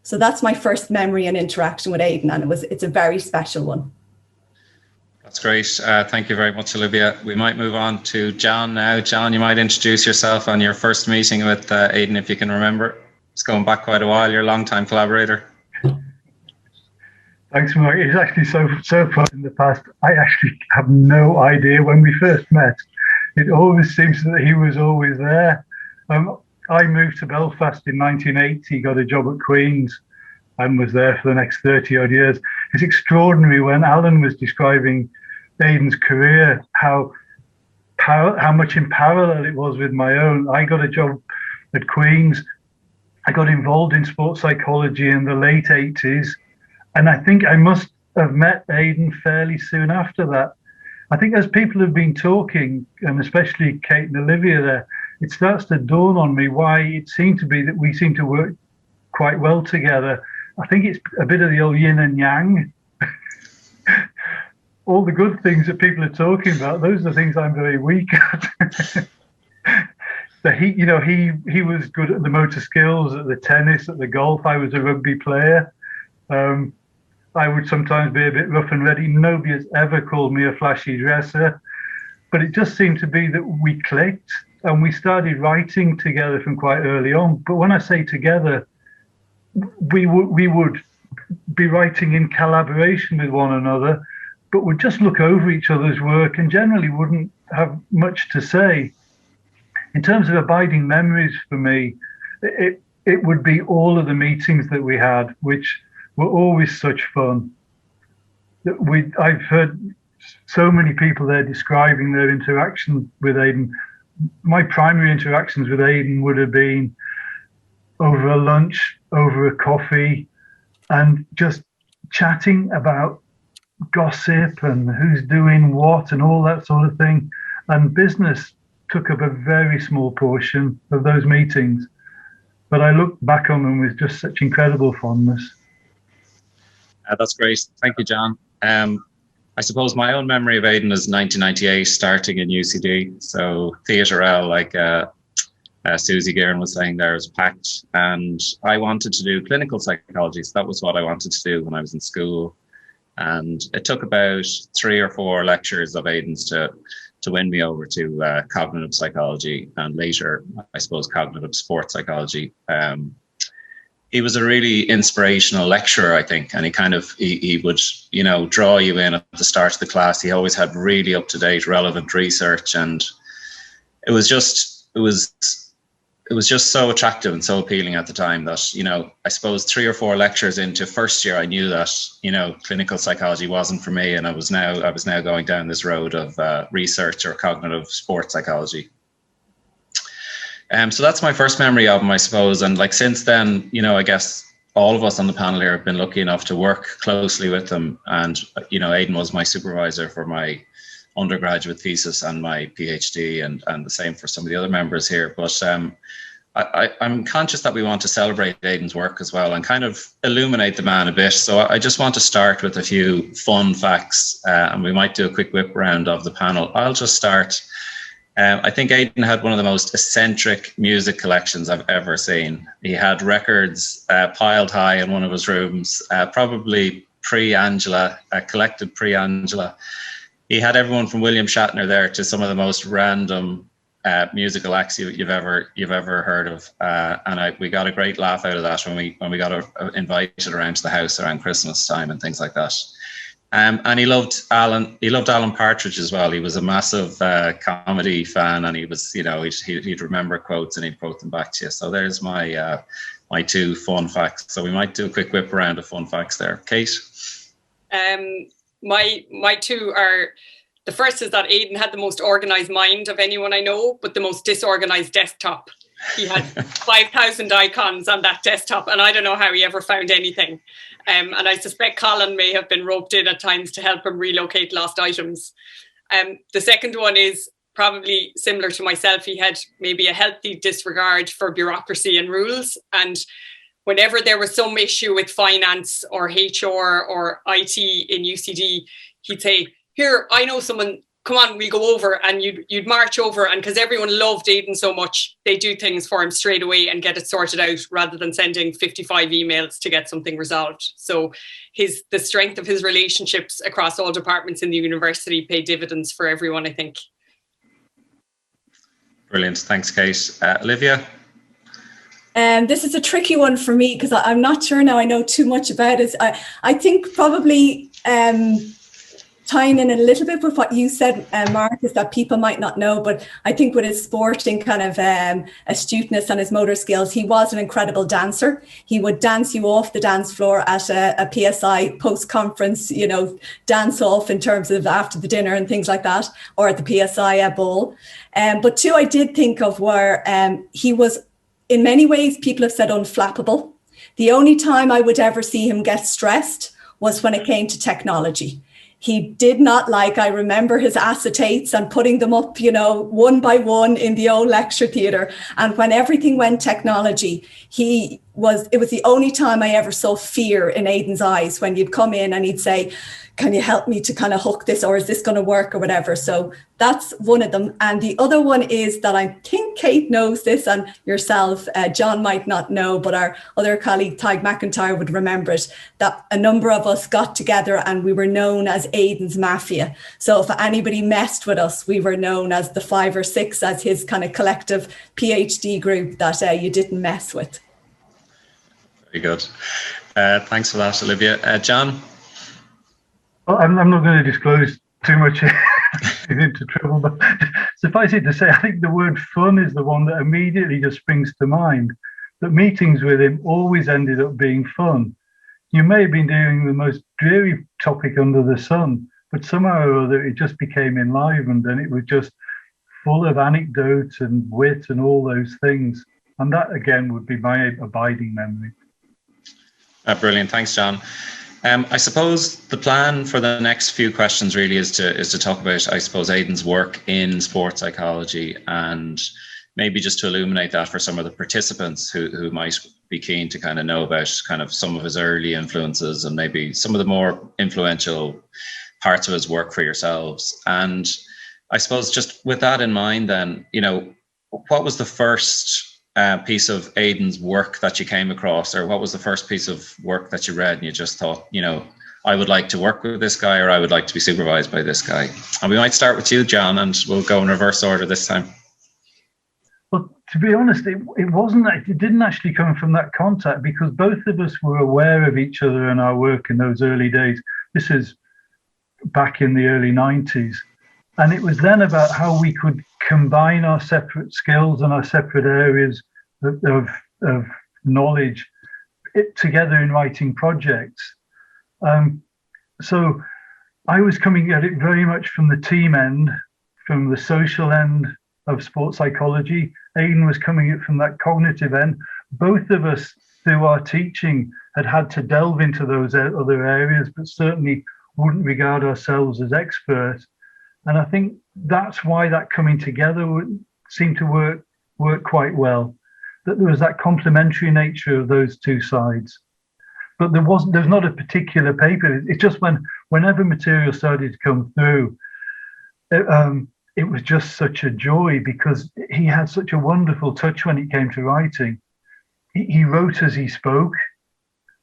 So that's my first memory and interaction with Aidan, and it's a very special one. That's great. Thank you very much, Olivia. We might move on to John now. John, you might introduce yourself on your first meeting with Aidan, if you can remember. It's going back quite a while. You're a long-time collaborator. Thanks, Mark. It's actually so far in the past. I actually have no idea when we first met. It always seems that he was always there. I moved to Belfast in 1980, got a job at Queen's, and was there for the next 30 odd years. It's extraordinary when Alan was describing Aidan's career, how much in parallel it was with my own. I got a job at Queen's. I got involved in sports psychology in the late 80s. And I think I must have met Aidan fairly soon after that. I think as people have been talking, and especially Kate and Olivia there, it starts to dawn on me why it seemed to be that we seem to work quite well together. I think it's a bit of the old yin and yang. All the good things that people are talking about, those are the things I'm very weak at. So he was good at the motor skills, at the tennis, at the golf. I was a rugby player. I would sometimes be a bit rough and ready. Nobody has ever called me a flashy dresser, but it just seemed to be that we clicked and we started writing together from quite early on. But when I say together, we would be writing in collaboration with one another, but would just look over each other's work and generally wouldn't have much to say. In terms of abiding memories for me, it would be all of the meetings that we had, which were always such fun. I've heard so many people there describing their interaction with Aidan. My primary interactions with Aidan would have been over a lunch, over a coffee, and just chatting about gossip and who's doing what and all that sort of thing. And business took up a very small portion of those meetings. But I look back on them with just such incredible fondness. That's great. Thank you, John. I suppose my own memory of Aidan is 1998, starting in UCD. So Theatre L, like Susie Guerin was saying there, was packed. And I wanted to do clinical psychology. So that was what I wanted to do when I was in school. And it took about 3 or 4 lectures of Aidan's to win me over to cognitive psychology, and later, I suppose, cognitive sports psychology. He was a really inspirational lecturer, I think, and he would, draw you in at the start of the class. He always had really up-to-date, relevant research, and it was just so attractive and so appealing at the time that, I suppose 3 or 4 lectures into first year, I knew that, clinical psychology wasn't for me, and I was now going down this road of research or cognitive sports psychology. So that's my first memory of him, I suppose. And since then, I guess all of us on the panel here have been lucky enough to work closely with him. And, Aidan was my supervisor for my undergraduate thesis and my PhD, and the same for some of the other members here. But I'm conscious that we want to celebrate Aidan's work as well and kind of illuminate the man a bit. So I just want to start with a few fun facts, and we might do a quick whip round of the panel. I'll just start. I think Aidan had one of the most eccentric music collections I've ever seen. He had records piled high in one of his rooms, probably pre-Angela, collected pre-Angela. He had everyone from William Shatner there to some of the most random musical acts you've ever heard of, and we got a great laugh out of that when we got invited around to the house around Christmas time and things like that. And he loved Alan Partridge as well. He was a massive comedy fan, and he was, he'd remember quotes and he'd quote them back to you. So there's my my two fun facts. So we might do a quick whip around of fun facts there. Kate? My two are, the first is that Aidan had the most organised mind of anyone I know, but the most disorganised desktop. He had 5,000 icons on that desktop, and I don't know how he ever found anything. And I suspect Colin may have been roped in at times to help him relocate lost items. The second one is probably similar to myself. He had maybe a healthy disregard for bureaucracy and rules. And whenever there was some issue with finance or HR or IT in UCD, he'd say, "Here, I know someone, come on, we go over," and you'd march over, and because everyone loved Aidan so much, they do things for him straight away and get it sorted out rather than sending 55 emails to get something resolved. So the strength of his relationships across all departments in the university pay dividends for everyone, I think. Brilliant, thanks, Kate. Olivia? This is a tricky one for me because I'm not sure now I know too much about it. I think probably tying in a little bit with what you said, Mark, is that people might not know, but I think with his sporting kind of astuteness and his motor skills, he was an incredible dancer. He would dance you off the dance floor at a PSI post-conference, dance off in terms of after the dinner and things like that, or at the PSI ball. But two I did think of were he was, in many ways, people have said unflappable. The only time I would ever see him get stressed was when it came to technology. He did not I remember his acetates and putting them up, one by one in the old lecture theatre. And when everything went technology, it was the only time I ever saw fear in Aidan's eyes when you'd come in and he'd say, "Can you help me to kind of hook this, or is this going to work," or whatever. So that's one of them. And the other one is that I think Kate knows this, and yourself, John might not know, but our other colleague, Tig McIntyre, would remember it, that a number of us got together and we were known as Aidan's Mafia. So if anybody messed with us, we were known as the 5 or 6, as his kind of collective PhD group that you didn't mess with. Very good. Thanks for that, Olivia. John? Well, I'm not going to disclose too much into trouble, but suffice it to say, I think the word fun is the one that immediately just springs to mind. That meetings with him always ended up being fun. You may have been doing the most dreary topic under the sun, but somehow or other it just became enlivened, and it was just full of anecdotes and wit and all those things. And that, again, would be my abiding memory. Brilliant. Thanks, John. I suppose the plan for the next few questions really is to talk about, I suppose, Aidan's work in sports psychology, and maybe just to illuminate that for some of the participants who might be keen to kind of know about kind of some of his early influences and maybe some of the more influential parts of his work for yourselves. And I suppose just with that in mind, then, what was the first piece of Aidan's work that you came across, or what was the first piece of work that you read and you just thought, I would like to work with this guy, or I would like to be supervised by this guy? And we might start with you, John, and we'll go in reverse order this time. Well, to be honest, it didn't actually come from that contact, because both of us were aware of each other and our work in those early days. This is back in the early 90s. And it was then about how we could combine our separate skills and our separate areas of knowledge together in writing projects. So I was coming at it very much from the team end, from the social end of sports psychology. Aidan was coming at it from that cognitive end. Both of us, through our teaching, had to delve into those other areas, but certainly wouldn't regard ourselves as experts. And I think that's why that coming together seemed to work quite well. that there was that complementary nature of those two sides. But there's not a particular paper. It's just whenever material started to come through, it was just such a joy, because he had such a wonderful touch when it came to writing. He wrote as he spoke.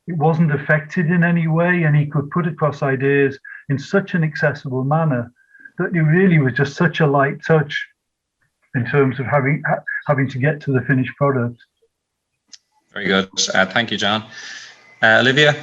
It wasn't affected in any way, and he could put across ideas in such an accessible manner that it really was just such a light touch in terms of having to get to the finished product. Very good. Thank you, John. Olivia?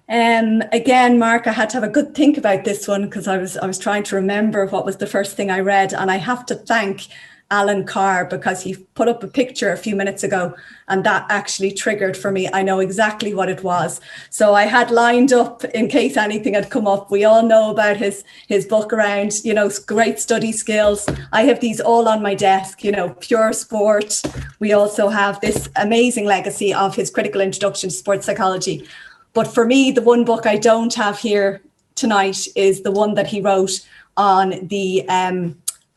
Again, Mark, I had to have a good think about this one, because I was trying to remember what was the first thing I read, and I have to thank Alan Carr, because he put up a picture a few minutes ago, and that actually triggered for me. I know exactly what it was. So I had lined up in case anything had come up. We all know about his book around, great study skills. I have these all on my desk, pure sport. We also have this amazing legacy of his critical introduction to sports psychology. But for me, the one book I don't have here tonight is the one that he wrote on the,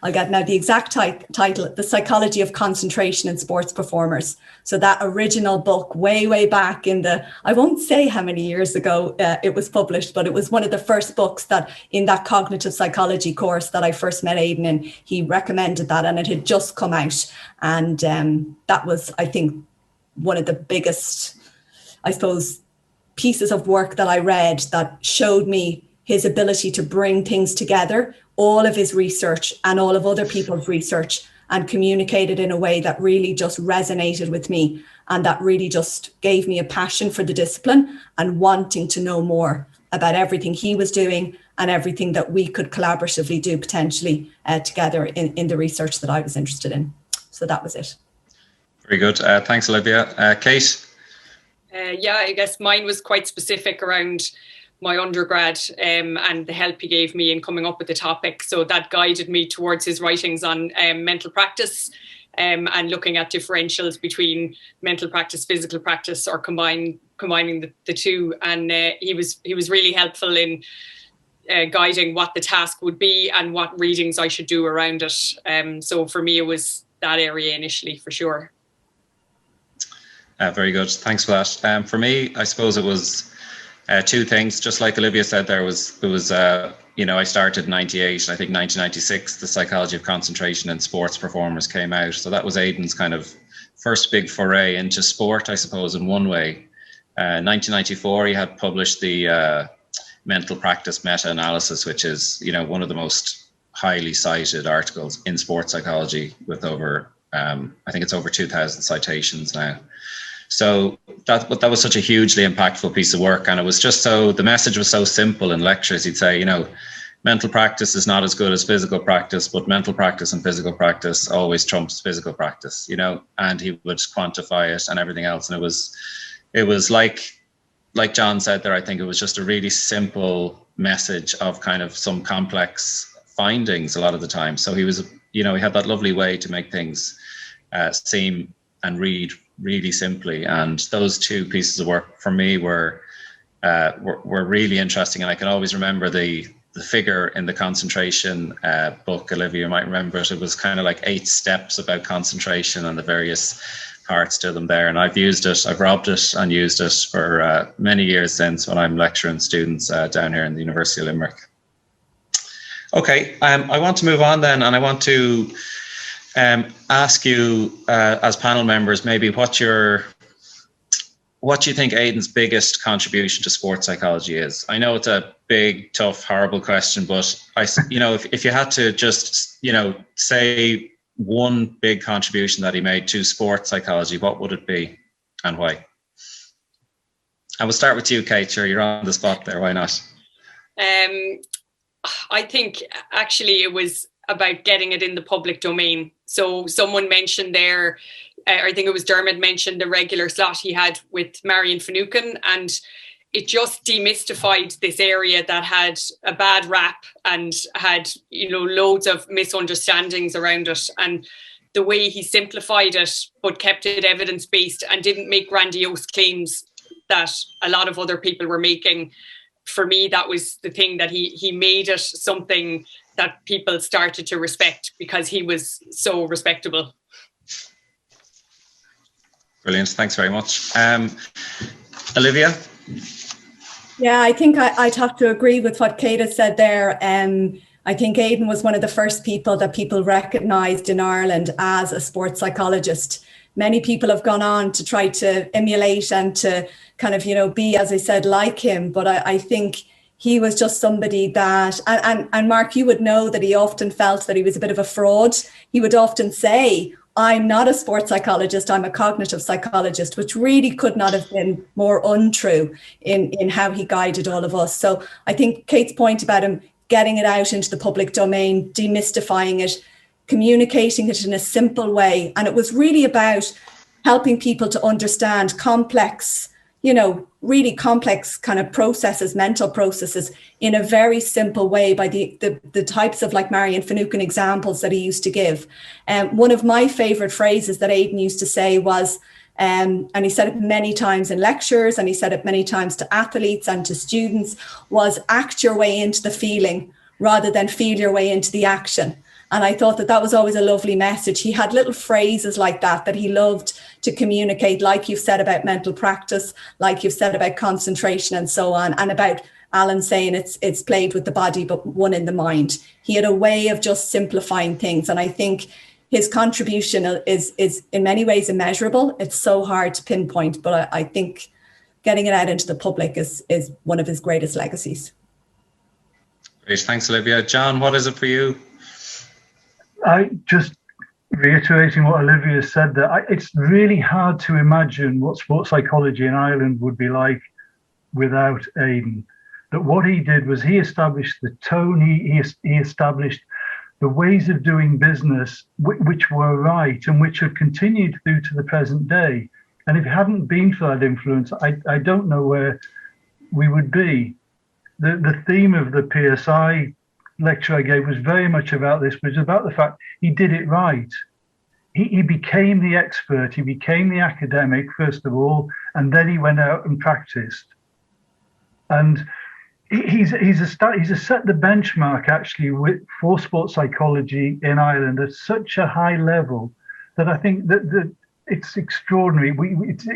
I'll get now the exact title, The Psychology of Concentration in Sports Performers. So that original book way back in I won't say how many years ago it was published, but it was one of the first books that in that cognitive psychology course that I first met Aidan in. He recommended that, and it had just come out. And that was, I think, one of the biggest, I suppose, pieces of work that I read that showed me his ability to bring things together, all of his research and all of other people's research, and communicate it in a way that really just resonated with me, and that really just gave me a passion for the discipline and wanting to know more about everything he was doing and everything that we could collaboratively do potentially together in the research that I was interested in. So that was it. Very good. Thanks, Olivia. Kate? Yeah, I guess mine was quite specific around my undergrad and the help he gave me in coming up with the topic. So that guided me towards his writings on mental practice and looking at differentials between mental practice, physical practice, or combining the two. And he was really helpful in guiding what the task would be and what readings I should do around it. So for me, it was that area initially, for sure. Very good. Thanks for that. For me, I suppose it was two things. Just like Olivia said, it was I started in 98. I think 1996, The Psychology of Concentration in Sports Performers came out. So that was Aidan's kind of first big foray into sport, I suppose, in one way. 1994, he had published the Mental Practice Meta-Analysis, which is, one of the most highly cited articles in sports psychology, with over, I think it's over 2,000 citations now. So that was such a hugely impactful piece of work. And it was just the message was so simple in lectures. He'd say, mental practice is not as good as physical practice, but mental practice and physical practice always trumps physical practice, and he would quantify it and everything else. And it was like John said there, I think it was just a really simple message of kind of some complex findings a lot of the time. So he was, he had that lovely way to make things seem and read really simply. And those two pieces of work for me were really interesting. And I can always remember the figure in the concentration book. Olivia, you might remember it. It was kind of like 8 steps about concentration and the various parts to them there. And I've used it, I've robbed it and used it for many years since, when I'm lecturing students down here in the University of Limerick. Okay, I want to move on then, and I want to ask you as panel members, maybe what you think Aidan's biggest contribution to sports psychology is. I know it's a big, tough, horrible question, but if you had to just, say one big contribution that he made to sports psychology, what would it be and why? And we'll start with you, Kate. Sure, you're on the spot there. Why not? I think actually it was about getting it in the public domain. So someone mentioned there, I think it was Dermot mentioned the regular slot he had with Marion Finucane, and it just demystified this area that had a bad rap and had, loads of misunderstandings around it. And the way he simplified it, but kept it evidence-based and didn't make grandiose claims that a lot of other people were making. For me, that was the thing, that he made it something that people started to respect because he was so respectable. Brilliant. Thanks very much. Olivia? Yeah, I think I'd have to agree with what Kate has said there. I think Aidan was one of the first people that people recognised in Ireland as a sports psychologist. Many people have gone on to try to emulate and to kind of, be, as I said, like him. But I think he was just somebody that, and Mark, you would know that he often felt that he was a bit of a fraud. He would often say, I'm not a sports psychologist, I'm a cognitive psychologist, which really could not have been more untrue in how he guided all of us. So I think Kate's point about him getting it out into the public domain, demystifying it, communicating it in a simple way. And it was really about helping people to understand complex, really complex kind of processes, mental processes in a very simple way by the types of like Marion Finucane examples that he used to give. One of my favorite phrases that Aidan used to say was, and he said it many times in lectures and he said it many times to athletes and to students, was act your way into the feeling rather than feel your way into the action. And I thought that was always a lovely message. He had little phrases like that he loved to communicate, like you've said about mental practice, like you've said about concentration and so on, and about Alan saying it's played with the body, but one in the mind. He had a way of just simplifying things. And I think his contribution is in many ways immeasurable. It's so hard to pinpoint, but I think getting it out into the public is one of his greatest legacies. Great, thanks, Olivia. John, what is it for you? I just reiterating what Olivia said there, it's really hard to imagine what sports psychology in Ireland would be like without Aidan. That what he did was he established the tone, he established the ways of doing business which were right and which have continued through to the present day. And if it hadn't been for that influence, I don't know where we would be. The theme of the PSI lecture I gave was very much about this, was about the fact he did it right. He became the expert, he became the academic, first of all, and then he went out and practiced. And he's set the benchmark actually for sports psychology in Ireland at such a high level that I think that it's extraordinary.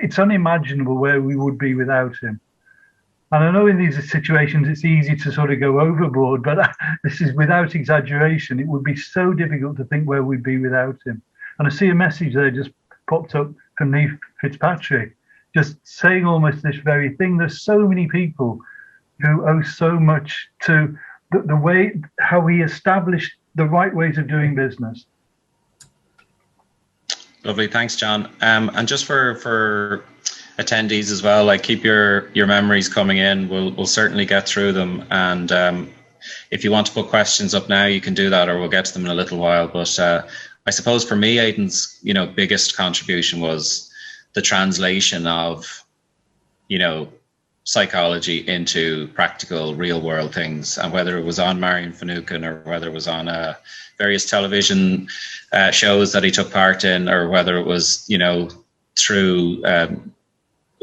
It's unimaginable where we would be without him. And I know in these situations it's easy to sort of go overboard, but this is without exaggeration. It would be so difficult to think where we'd be without him. And I see a message there just popped up from Niamh Fitzpatrick, just saying almost this very thing. There's so many people who owe so much to the way how he established the right ways of doing business. Lovely, thanks, John. And just for attendees as well, like keep your memories coming in. We'll certainly get through them, and if you want to put questions up now, you can do that, or we'll get to them in a little while. But I suppose for me, Aidan's biggest contribution was the translation of psychology into practical real world things, and whether it was on Marion Finucane or whether it was on various television shows that he took part in, or whether it was through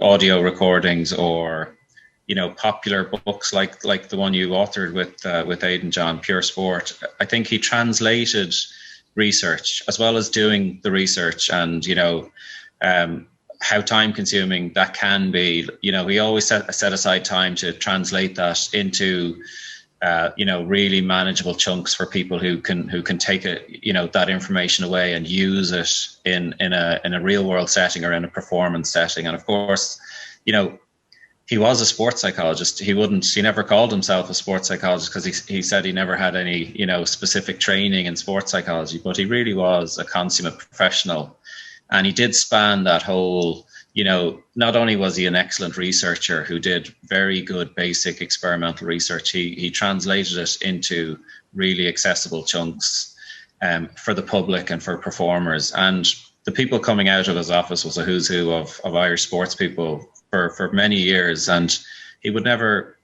audio recordings or popular books like the one you authored with Aidan, John, Pure Sport. I think he translated research as well as doing the research, and how time consuming that can be. He always set aside time to translate that into really manageable chunks for people who can take it, that information away and use it in a real world setting or in a performance setting. And of course, he was a sports psychologist. He never called himself a sports psychologist because he said he never had any specific training in sports psychology, but he really was a consummate professional. And he did span that whole, not only was he an excellent researcher who did very good basic experimental research, he translated it into really accessible chunks for the public and for performers. And the people coming out of his office was a who's who of Irish sports people for many years. And he would never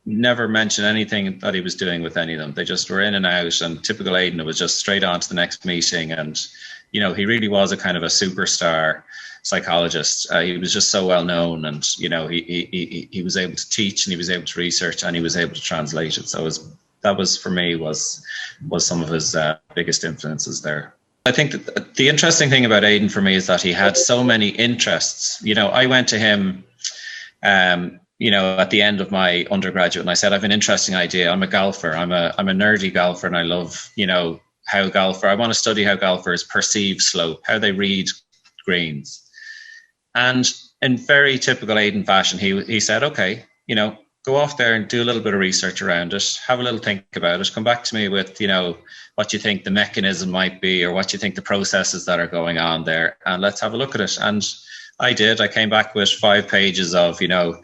mention anything that he was doing with any of them. They just were in and out, and typical Aidan, it was just straight on to the next meeting. And he really was a kind of a superstar psychologist. He was just so well known, and he was able to teach, and he was able to research, and he was able to translate it. So it was that was for me was some of his biggest influences there. I think that the interesting thing about Aidan for me is that he had so many interests. You know, I went to him, you know, at the end of my undergraduate, and I said, I have an interesting idea. I'm a golfer. I'm a nerdy golfer, and I love, you know, I want to study how golfers perceive slope, how they read greens. And in very typical Aidan fashion, he said, okay, you know, go off there and do a little bit of research around it, have a little think about it, come back to me with, you know, what you think the mechanism might be, or what you think the processes that are going on there, and let's have a look at it. And I did. I came back with 5 pages of, you know,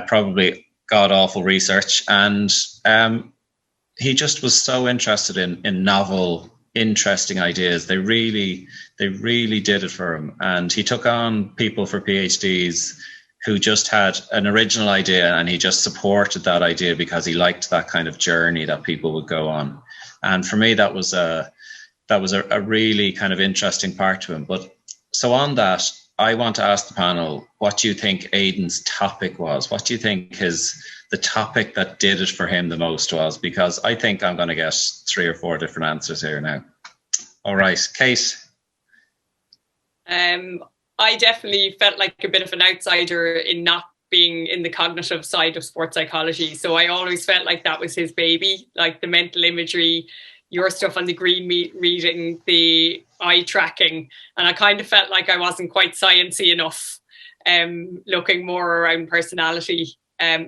probably god-awful research, and he just was so interested in novel, interesting ideas. They really did it for him. And he took on people for PhDs who just had an original idea, and he just supported that idea because he liked that kind of journey that people would go on. And for me, that was a really kind of interesting part to him. But so on that, I want to ask the panel, what do you think Aidan's topic was? What do you think the topic that did it for him the most was? Because I think I'm going to get 3 or 4 different answers here now. All right, Kate. I definitely felt like a bit of an outsider in not being in the cognitive side of sports psychology. So I always felt like that was his baby, like the mental imagery, your stuff on the green reading, the eye tracking. And I kind of felt like I wasn't quite sciencey enough, looking more around personality.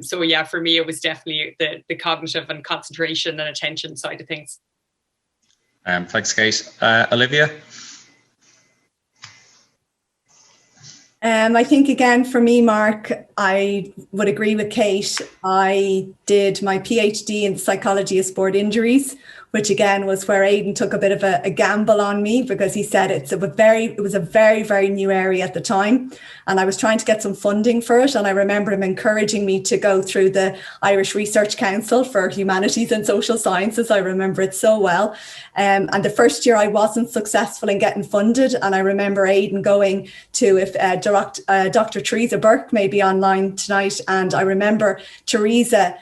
So yeah, for me, it was definitely the cognitive and concentration and attention side of things. Thanks, Kate. Olivia? I think, again, for me, Mark, I would agree with Kate. I did my PhD in psychology of sport injuries, which again was where Aidan took a bit of a gamble on me, because he said it was a very, very new area at the time. And I was trying to get some funding for it. And I remember him encouraging me to go through the Irish Research Council for Humanities and Social Sciences. I remember it so well. And the first year I wasn't successful in getting funded. And I remember Aidan going to, if Dr. Teresa Burke may be online tonight. And I remember Teresa,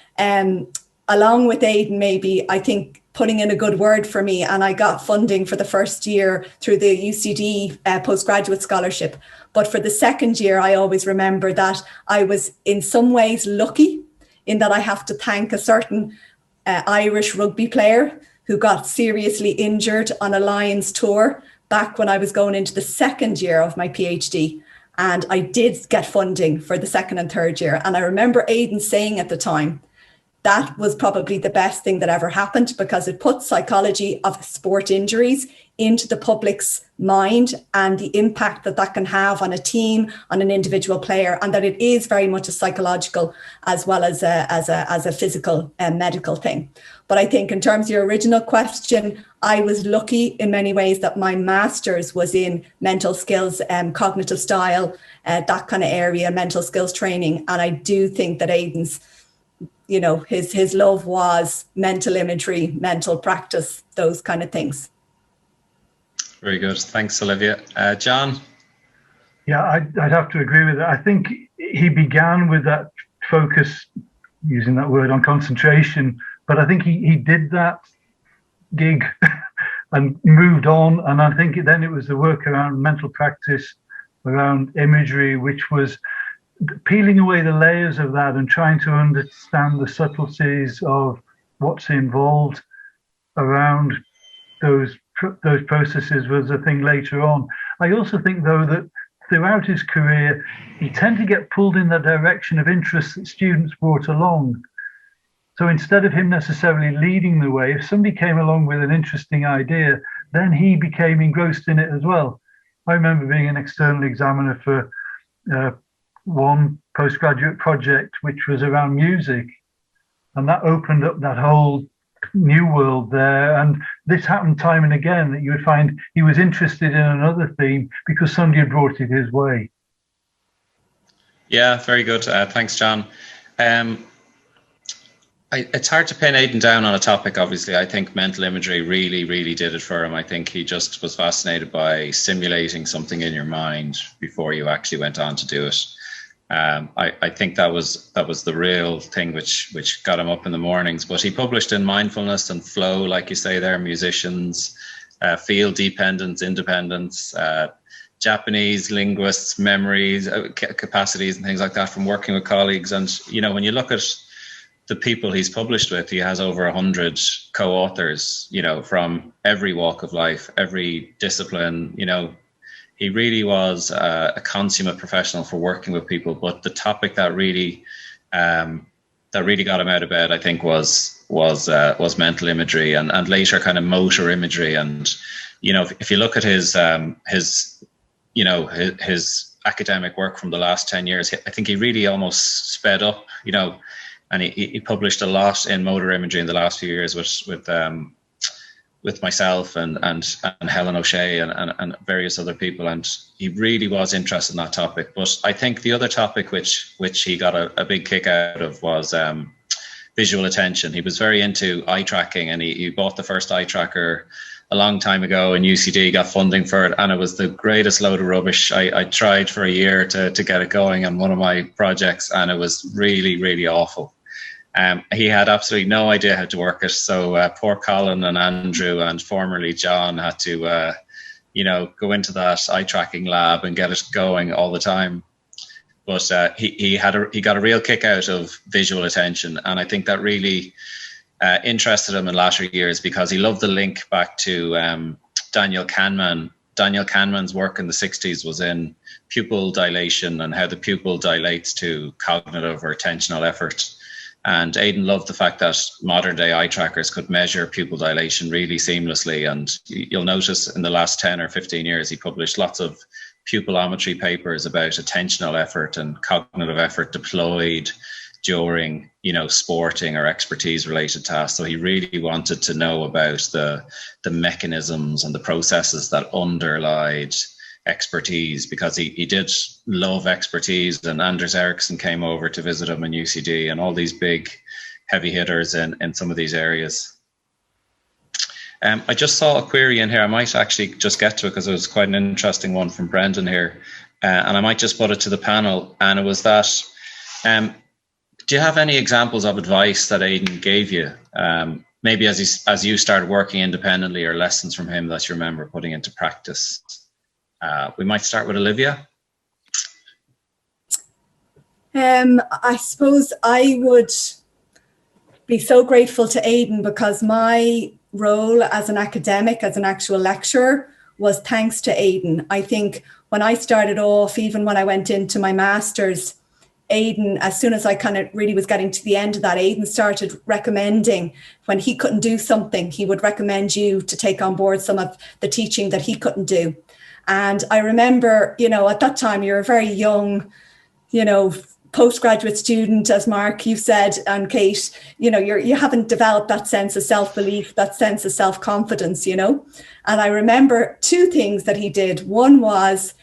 along with Aidan, maybe, I think, putting in a good word for me, and I got funding for the first year through the UCD postgraduate scholarship. But for the second year, I always remember that I was in some ways lucky in that I have to thank a certain Irish rugby player who got seriously injured on a Lions tour back when I was going into the second year of my PhD. And I did get funding for the second and third year. And I remember Aidan saying at the time, that was probably the best thing that ever happened, because it put psychology of sport injuries into the public's mind and the impact that can have on a team, on an individual player, and that it is very much a psychological as well as a physical and medical thing. But I think in terms of your original question, I was lucky in many ways that my master's was in mental skills, cognitive style, that kind of area, mental skills training. And I do think that Aidan's, you know, his love was mental imagery, mental practice, those kind of things. Very good. Thanks, Olivia. John? Yeah, I'd have to agree with that. I think he began with that focus, using that word, on concentration, but I think he did that gig and moved on. And I think then it was the work around mental practice, around imagery, which was peeling away the layers of that and trying to understand the subtleties of what's involved around those processes was a thing later on. I also think, though, that throughout his career, he tended to get pulled in the direction of interests that students brought along. So instead of him necessarily leading the way, if somebody came along with an interesting idea, then he became engrossed in it as well. I remember being an external examiner for one postgraduate project, which was around music, and that opened up that whole new world there. And this happened time and again, that you would find he was interested in another theme because somebody had brought it his way. Yeah, very good. Thanks, John. It's hard to pin Aidan down on a topic, obviously. I think mental imagery really did it for him. I think he just was fascinated by simulating something in your mind before you actually went on to do it. I think that was the real thing which got him up in the mornings. But he published in mindfulness and flow, like you say there, musicians, field dependence, independence, Japanese linguists, memories, capacities and things like that from working with colleagues. And, you know, when you look at the people he's published with, he has over 100 co-authors, you know, from every walk of life, every discipline. You know, he really was a consummate professional for working with people. But the topic that really got him out of bed, I think, was mental imagery and later kind of motor imagery. And, you know, if you look at his academic work from the last 10 years, I think he really almost sped up, you know, and he published a lot in motor imagery in the last few years with myself and Helen O'Shea and various other people. And he really was interested in that topic. But I think the other topic which he got a big kick out of was visual attention. He was very into eye tracking, and he bought the first eye tracker a long time ago in UCD, got funding for it, and it was the greatest load of rubbish. I tried for a year to get it going on one of my projects, and it was really, really awful. He had absolutely no idea how to work it. So poor Colin and Andrew and formerly John had to, go into that eye tracking lab and get it going all the time. But he got a real kick out of visual attention, and I think that really interested him in latter years, because he loved the link back to Daniel Kahneman. Daniel Kahneman's work in the 60s was in pupil dilation and how the pupil dilates to cognitive or attentional effort. And Aidan loved the fact that modern day eye trackers could measure pupil dilation really seamlessly. And you'll notice in the last 10 or 15 years, he published lots of pupilometry papers about attentional effort and cognitive effort deployed during, sporting or expertise related tasks. So he really wanted to know about the mechanisms and the processes that underlied expertise, because he did love expertise. And Anders Ericsson came over to visit him in UCD, and all these big heavy hitters in some of these areas. I just saw a query in here. I might actually just get to it because it was quite an interesting one from Brendan here, and I might just put it to the panel. And it was that, do you have any examples of advice that Aidan gave you, maybe as you started working independently, or lessons from him that you remember putting into practice? We might start with Olivia. I suppose I would be so grateful to Aidan, because my role as an academic, as an actual lecturer, was thanks to Aidan. I think when I started off, even when I went into my master's, Aidan, as soon as I kind of really was getting to the end of that, Aidan started recommending, when he couldn't do something, he would recommend you to take on board some of the teaching that he couldn't do. And I remember, at that time, you're a very young, postgraduate student, as Mark, you said, and Kate, you haven't developed that sense of self-belief, that sense of self-confidence, And I remember two things that he did. One was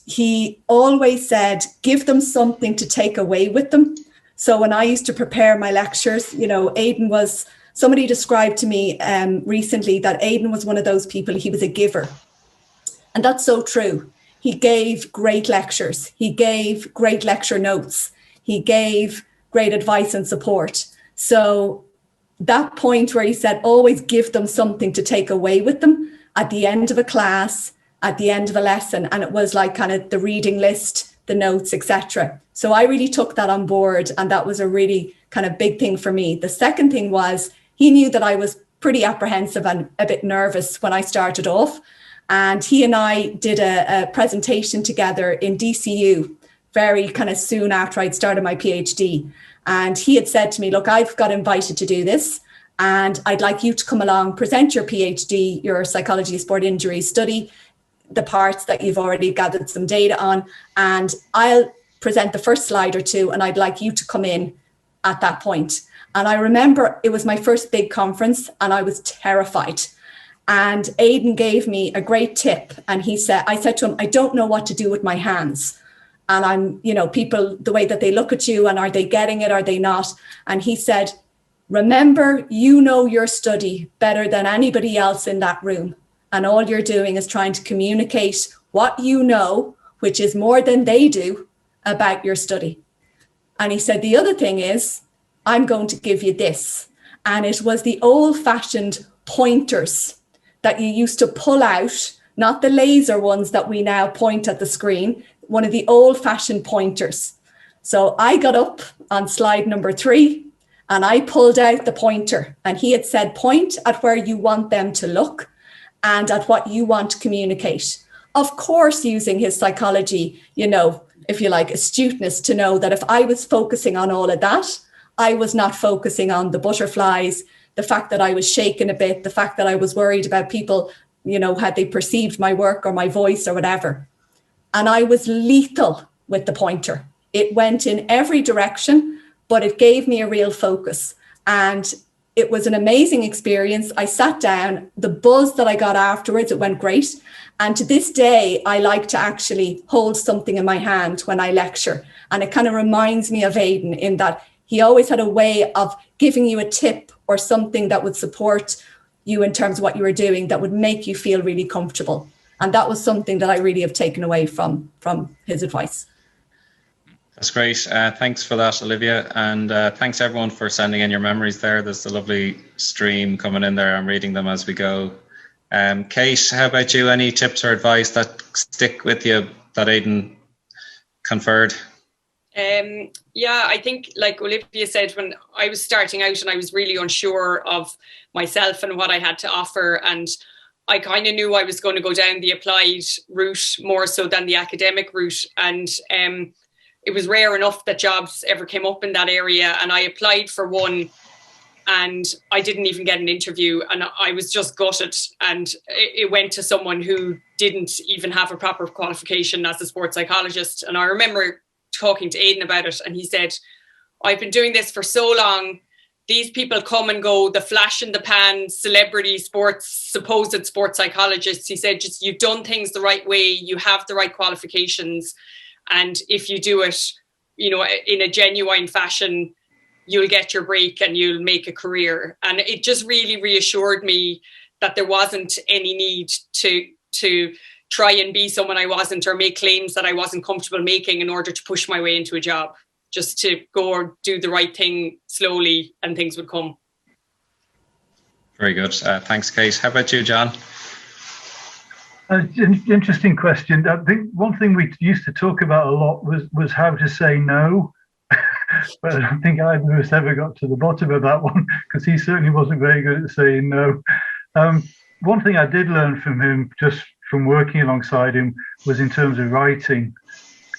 he always said, give them something to take away with them. So when I used to prepare my lectures, Aidan was, somebody described to me recently that Aidan was one of those people, he was a giver. And that's so true. He gave great lectures. He gave great lecture notes. He gave great advice and support. So that point where he said, always give them something to take away with them at the end of a class, at the end of a lesson. And it was like kind of the reading list, the notes, etc. So I really took that on board. And that was a really kind of big thing for me. The second thing was, he knew that I was pretty apprehensive and a bit nervous when I started off. And he and I did a presentation together in DCU very kind of soon after I'd started my PhD. And he had said to me, look, I've got invited to do this, and I'd like you to come along, present your PhD, your psychology of sport injuries, study the parts that you've already gathered some data on, and I'll present the first slide or two, and I'd like you to come in at that point. And I remember it was my first big conference, and I was terrified. And Aidan gave me a great tip. And I said to him, I don't know what to do with my hands. And I'm, people, the way that they look at you, and are they getting it? Are they not? And he said, remember, you know your study better than anybody else in that room. And all you're doing is trying to communicate what you know, which is more than they do, about your study. And he said, the other thing is, I'm going to give you this. And it was the old-fashioned pointers that you used to pull out, not the laser ones that we now point at the screen, one of the old-fashioned pointers. So I got up on slide number 3 and I pulled out the pointer, and he had said, point at where you want them to look and at what you want to communicate. Of course, using his psychology, you know, if you like, astuteness to know that if I was focusing on all of that, I was not focusing on the butterflies, the fact that I was shaking a bit, the fact that I was worried about people, you know, had they perceived my work or my voice or whatever. And I was lethal with the pointer. It went in every direction, but it gave me a real focus. And it was an amazing experience. I sat down, the buzz that I got afterwards, it went great. And to this day, I like to actually hold something in my hand when I lecture. And it kind of reminds me of Aidan in that he always had a way of giving you a tip or something that would support you in terms of what you were doing, that would make you feel really comfortable. And that was something that I really have taken away from his advice. That's great. Thanks for that, Olivia. And thanks everyone for sending in your memories there. There's a lovely stream coming in there. I'm reading them as we go. Kate, how about you? Any tips or advice that stick with you that Aidan conferred? Yeah, I think like Olivia said, when I was starting out and I was really unsure of myself and what I had to offer, and I kind of knew I was going to go down the applied route more so than the academic route. And it was rare enough that jobs ever came up in that area. And I applied for one and I didn't even get an interview, and I was just gutted. And it went to someone who didn't even have a proper qualification as a sports psychologist. And I remember talking to Aidan about it, and he said, I've been doing this for so long. These people come and go, the flash in the pan, celebrity sports, supposed sports psychologists. He said, just you've done things the right way. You have the right qualifications. And if you do it, you know, in a genuine fashion, you'll get your break and you'll make a career. And it just really reassured me that there wasn't any need to try and be someone I wasn't, or make claims that I wasn't comfortable making in order to push my way into a job. Just to go or do the right thing slowly and things would come. Very good. Thanks, Kate. How about you, John? Interesting question. I think one thing we used to talk about a lot was how to say no. But I don't think either of us ever got to the bottom of that one, because he certainly wasn't very good at saying no. One thing I did learn from him, just from working alongside him, was in terms of writing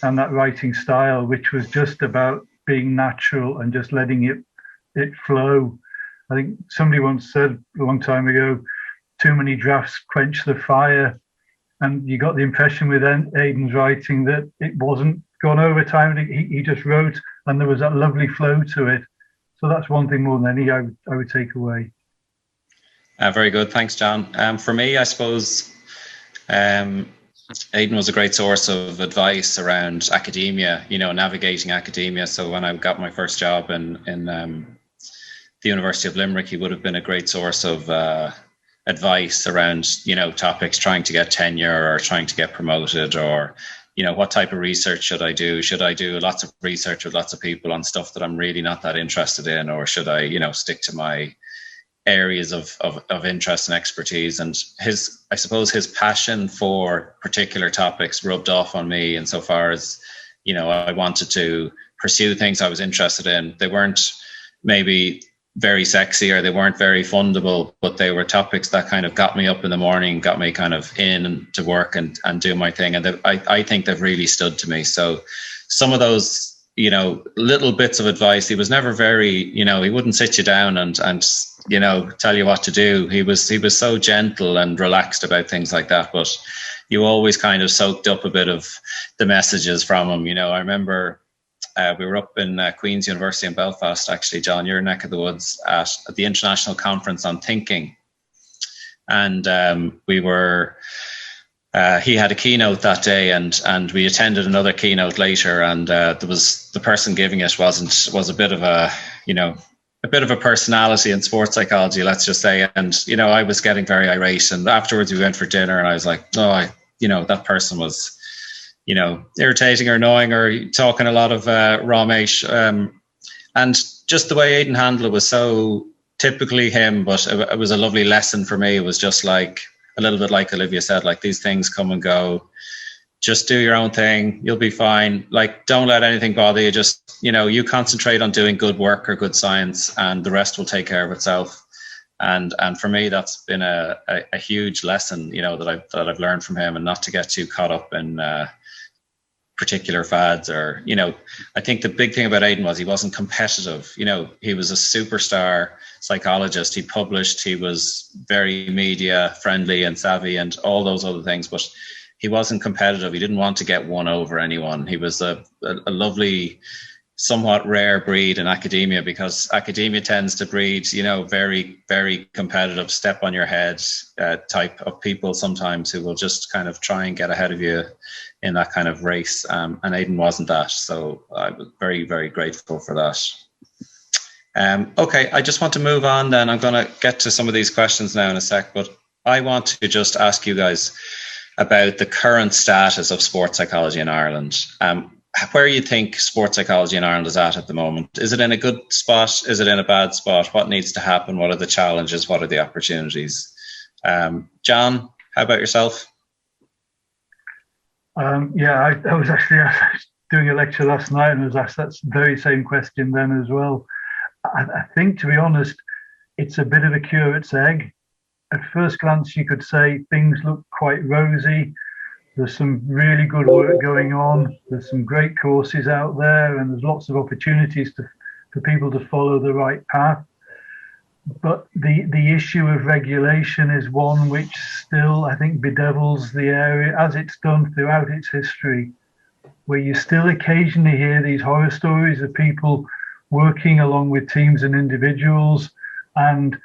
and that writing style, which was just about being natural and just letting it flow. I think somebody once said a long time ago, too many drafts quench the fire. And you got the impression with Aidan's writing that it wasn't gone over time. He just wrote, and there was that lovely flow to it. So that's one thing more than any I would take away. Very good. Thanks, John. For me, I suppose Aidan was a great source of advice around academia, you know, navigating academia. So when I got my first job in the University of Limerick, he would have been a great source of advice around, you know, topics, trying to get tenure or trying to get promoted, or, you know, what type of research should I do? Should I do lots of research with lots of people on stuff that I'm really not that interested in, or should I, you know, stick to my areas of interest and expertise? And I suppose his passion for particular topics rubbed off on me insofar as, you know, I wanted to pursue things I was interested in. They weren't maybe very sexy or they weren't very fundable, but they were topics that kind of got me up in the morning, got me kind of in to work and do my thing. And I think they've really stood to me. So some of those, you know, little bits of advice, he was never very, you know, he wouldn't sit you down and you know, tell you what to do. He was so gentle and relaxed about things like that, but you always kind of soaked up a bit of the messages from him. You know, I remember we were up in Queen's University in Belfast, actually, John, your neck of the woods, at the International Conference on Thinking. And we were, he had a keynote that day, and we attended another keynote later, and there was, the person giving it was a bit of a, you know, a bit of a personality in sports psychology, let's just say. And, you know, I was getting very irate, and afterwards we went for dinner and I was like, you know, that person was irritating or annoying or talking a lot of raw mate. And just the way Aidan handled it was so typically him, but it was a lovely lesson for me. It was just like a little bit like Olivia said, like these things come and go. Just do your own thing. You'll be fine. Like, don't let anything bother you. Just, you concentrate on doing good work or good science, and the rest will take care of itself. And for me, that's been a huge lesson, that I've learned from him, and not to get too caught up in particular fads or, I think the big thing about Aidan was he wasn't competitive. He was a superstar psychologist. He published, he was very media friendly and savvy and all those other things, but he wasn't competitive. He didn't want to get one over anyone. He was a lovely, somewhat rare breed in academia, because academia tends to breed, very, very competitive, step on your head type of people sometimes, who will just kind of try and get ahead of you in that kind of race. And Aidan wasn't that. So I was very, very grateful for that. Okay, I just want to move on then. I'm going to get to some of these questions now in a sec, but I want to just ask you guys about the current status of sports psychology in Ireland. Where you think sports psychology in Ireland is at the moment? Is it in a good spot? Is it in a bad spot? What needs to happen? What are the challenges? What are the opportunities? John, how about yourself? I was actually doing a lecture last night and was asked that very same question then as well. I think, to be honest, it's a bit of a curate's egg. At first glance, you could say things look quite rosy. There's some really good work going on. There's some great courses out there, and there's lots of opportunities for people to follow the right path. But the issue of regulation is one which still, I think, bedevils the area, as it's done throughout its history, where you still occasionally hear these horror stories of people working along with teams and individuals, and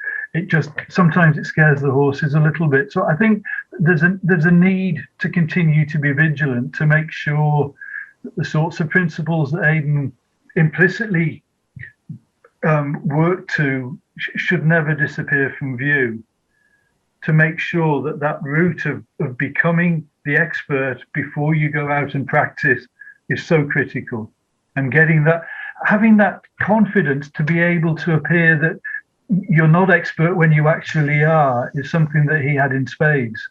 sometimes it scares the horses a little bit. So I think there's a need to continue to be vigilant, to make sure that the sorts of principles that Aidan implicitly worked to should never disappear from view, to make sure that route of becoming the expert before you go out and practice is so critical, and having that confidence to be able to appear that you're not expert when you actually are is something that he had in spades.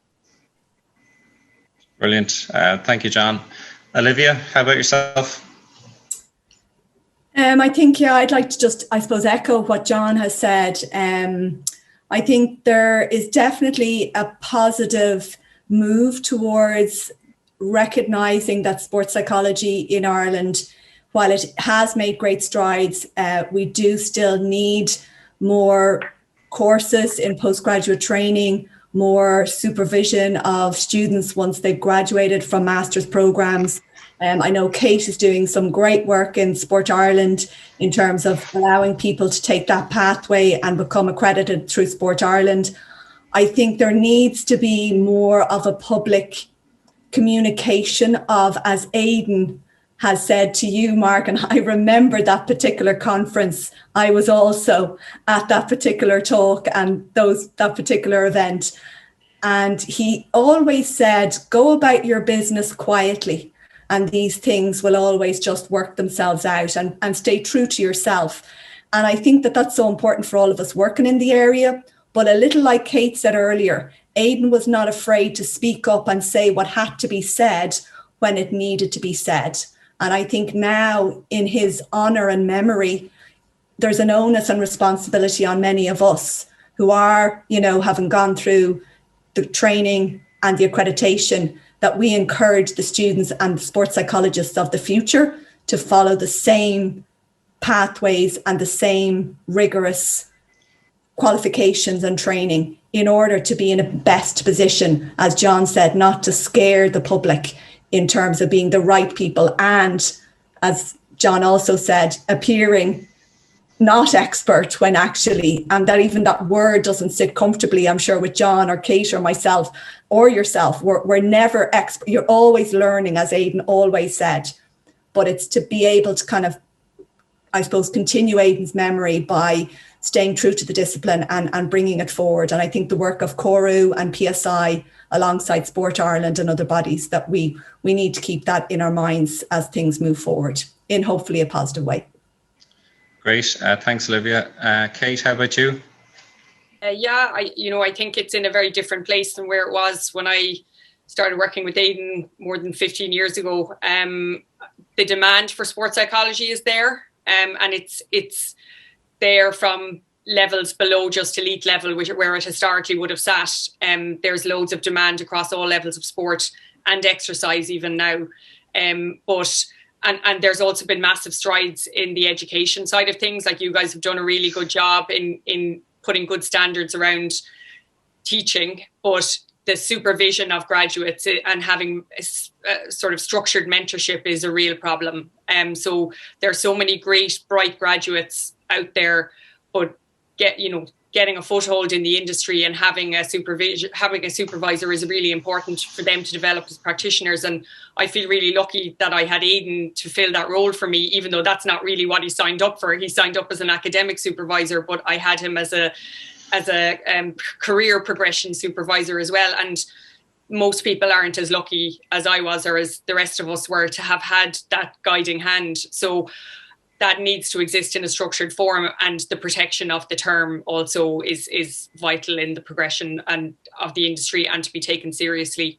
Brilliant. Thank you, John. Olivia, how about yourself? I think, I'd like to just, I suppose, echo what John has said. I think there is definitely a positive move towards recognising that sports psychology in Ireland, while it has made great strides, we do still need more courses in postgraduate training, more supervision of students once they've graduated from master's programs. I know Kate is doing some great work in Sport Ireland in terms of allowing people to take that pathway and become accredited through Sport Ireland. I think there needs to be more of a public communication of, as Aidan has said to you, Mark, and I remember that particular conference. I was also at that particular talk and that particular event. And he always said, go about your business quietly, and these things will always just work themselves out, and stay true to yourself. And I think that that's so important for all of us working in the area. But a little like Kate said earlier, Aidan was not afraid to speak up and say what had to be said when it needed to be said. And I think now, in his honour and memory, there's an onus and responsibility on many of us who are, having gone through the training and the accreditation, that we encourage the students and the sports psychologists of the future to follow the same pathways and the same rigorous qualifications and training in order to be in a best position, as John said, not to scare the public in terms of being the right people, and, as John also said, appearing not expert when actually, and that even that word doesn't sit comfortably, I'm sure, with John or Kate or myself or yourself. We're never expert. You're always learning, as Aidan always said, but it's to be able to kind of, I suppose, continue Aidan's memory by staying true to the discipline and bringing it forward. And I think the work of CORU and PSI alongside Sport Ireland and other bodies, that we need to keep that in our minds as things move forward in hopefully a positive way. Great. Thanks, Olivia. Kate, how about you? Yeah, I think it's in a very different place than where it was when I started working with Aidan more than 15 years ago. The demand for sports psychology is there, and it's there from levels below just elite level, where it historically would have sat. There's loads of demand across all levels of sport and exercise even now. But there's also been massive strides in the education side of things. Like, you guys have done a really good job in putting good standards around teaching, but the supervision of graduates and having a sort of structured mentorship is a real problem. So there are so many great, bright graduates out there, but getting a foothold in the industry and having a supervisor is really important for them to develop as practitioners. And I feel really lucky that I had Aidan to fill that role for me, even though that's not really what he signed up for. He signed up as an academic supervisor, but I had him as a career progression supervisor as well. And most people aren't as lucky as I was, or as the rest of us were, to have had that guiding hand. So that needs to exist in a structured form, and the protection of the term also is vital in the progression and of the industry, and to be taken seriously.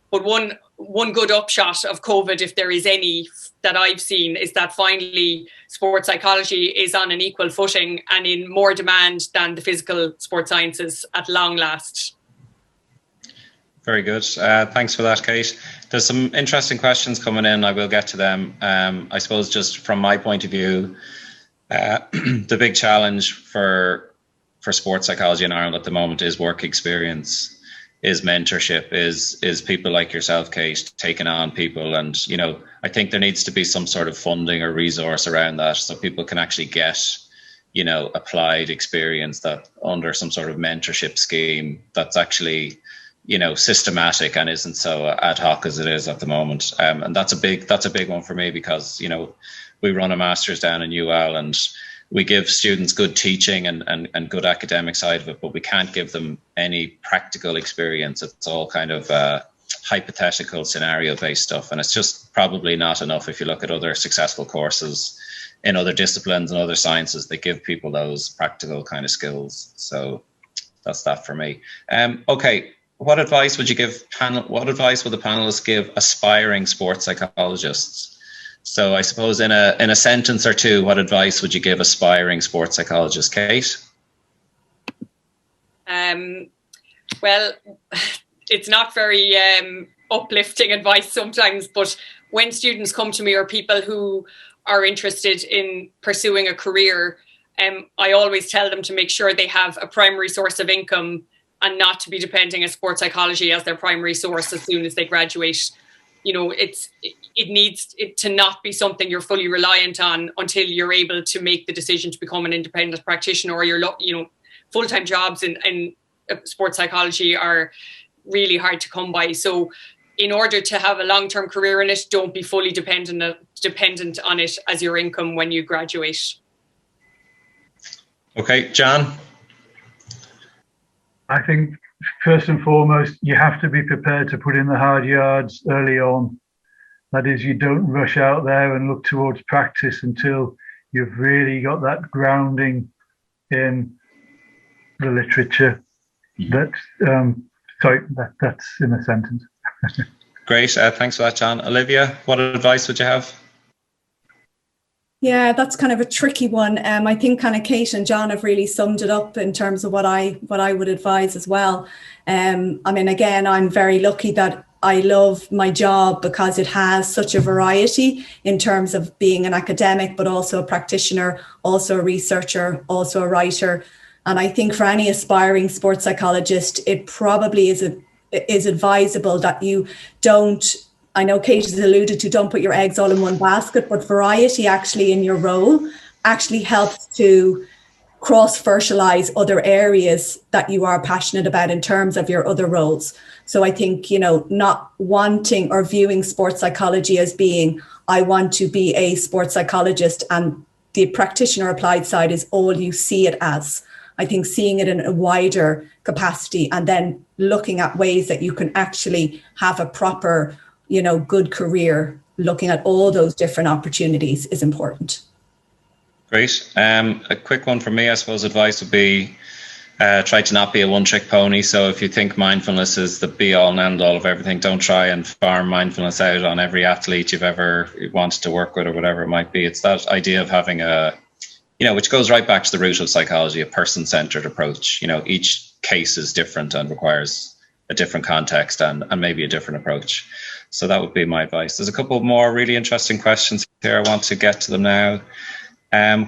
But one good upshot of COVID, if there is any, that I've seen, is that finally sports psychology is on an equal footing and in more demand than the physical sports sciences at long last. Very good. Thanks for that, Kate. There's some interesting questions coming in. I will get to them. I suppose just from my point of view, the big challenge for sports psychology in Ireland at the moment is work experience, is mentorship, is people like yourself, Kate, taking on people. And, I think there needs to be some sort of funding or resource around that, so people can actually get, applied experience that under some sort of mentorship scheme that's actually, systematic and isn't so ad hoc as it is at the moment. And that's a big one for me, because, we run a master's down in UL and we give students good teaching and good academic side of it, but we can't give them any practical experience. It's all kind of hypothetical scenario-based stuff. And it's just probably not enough. If you look at other successful courses in other disciplines and other sciences, they give people those practical kind of skills. So that's that for me. Okay. What advice would you give what advice would the panelists give aspiring sports psychologists? So I suppose in a sentence or two, what advice would you give aspiring sports psychologists, Kate? Well, it's not very uplifting advice sometimes, but when students come to me, or people who are interested in pursuing a career, I always tell them to make sure they have a primary source of income and not to be depending on sports psychology as their primary source as soon as they graduate. It needs to not be something you're fully reliant on until you're able to make the decision to become an independent practitioner, or full-time jobs in sports psychology are really hard to come by. So in order to have a long-term career in it, don't be fully dependent on it as your income when you graduate. Okay, John? I think first and foremost, you have to be prepared to put in the hard yards early on. That is, you don't rush out there and look towards practice until you've really got that grounding in the literature. That's in a sentence. Great, thanks for that, John. Olivia, what advice would you have? Yeah, that's kind of a tricky one. I think kind of Kate and John have really summed it up in terms of what I would advise as well. Again, I'm very lucky that I love my job because it has such a variety in terms of being an academic, but also a practitioner, also a researcher, also a writer. And I think for any aspiring sports psychologist, it probably is advisable that you don't, I know Kate has alluded to, don't put your eggs all in one basket, but variety actually in your role actually helps to cross-fertilize other areas that you are passionate about in terms of your other roles. So I think, not wanting or viewing sports psychology as being, I want to be a sports psychologist and the practitioner applied side is all you see it as. I think seeing it in a wider capacity and then looking at ways that you can actually have a proper, good career, looking at all those different opportunities is important. Great. A quick one from me, I suppose advice would be try to not be a one-trick pony. So if you think mindfulness is the be-all and end-all of everything, don't try and farm mindfulness out on every athlete you've ever wanted to work with or whatever it might be. It's that idea of having which goes right back to the root of psychology, a person-centered approach. Each case is different and requires a different context and maybe a different approach. So that would be my advice. There's a couple more really interesting questions here. I want to get to them now.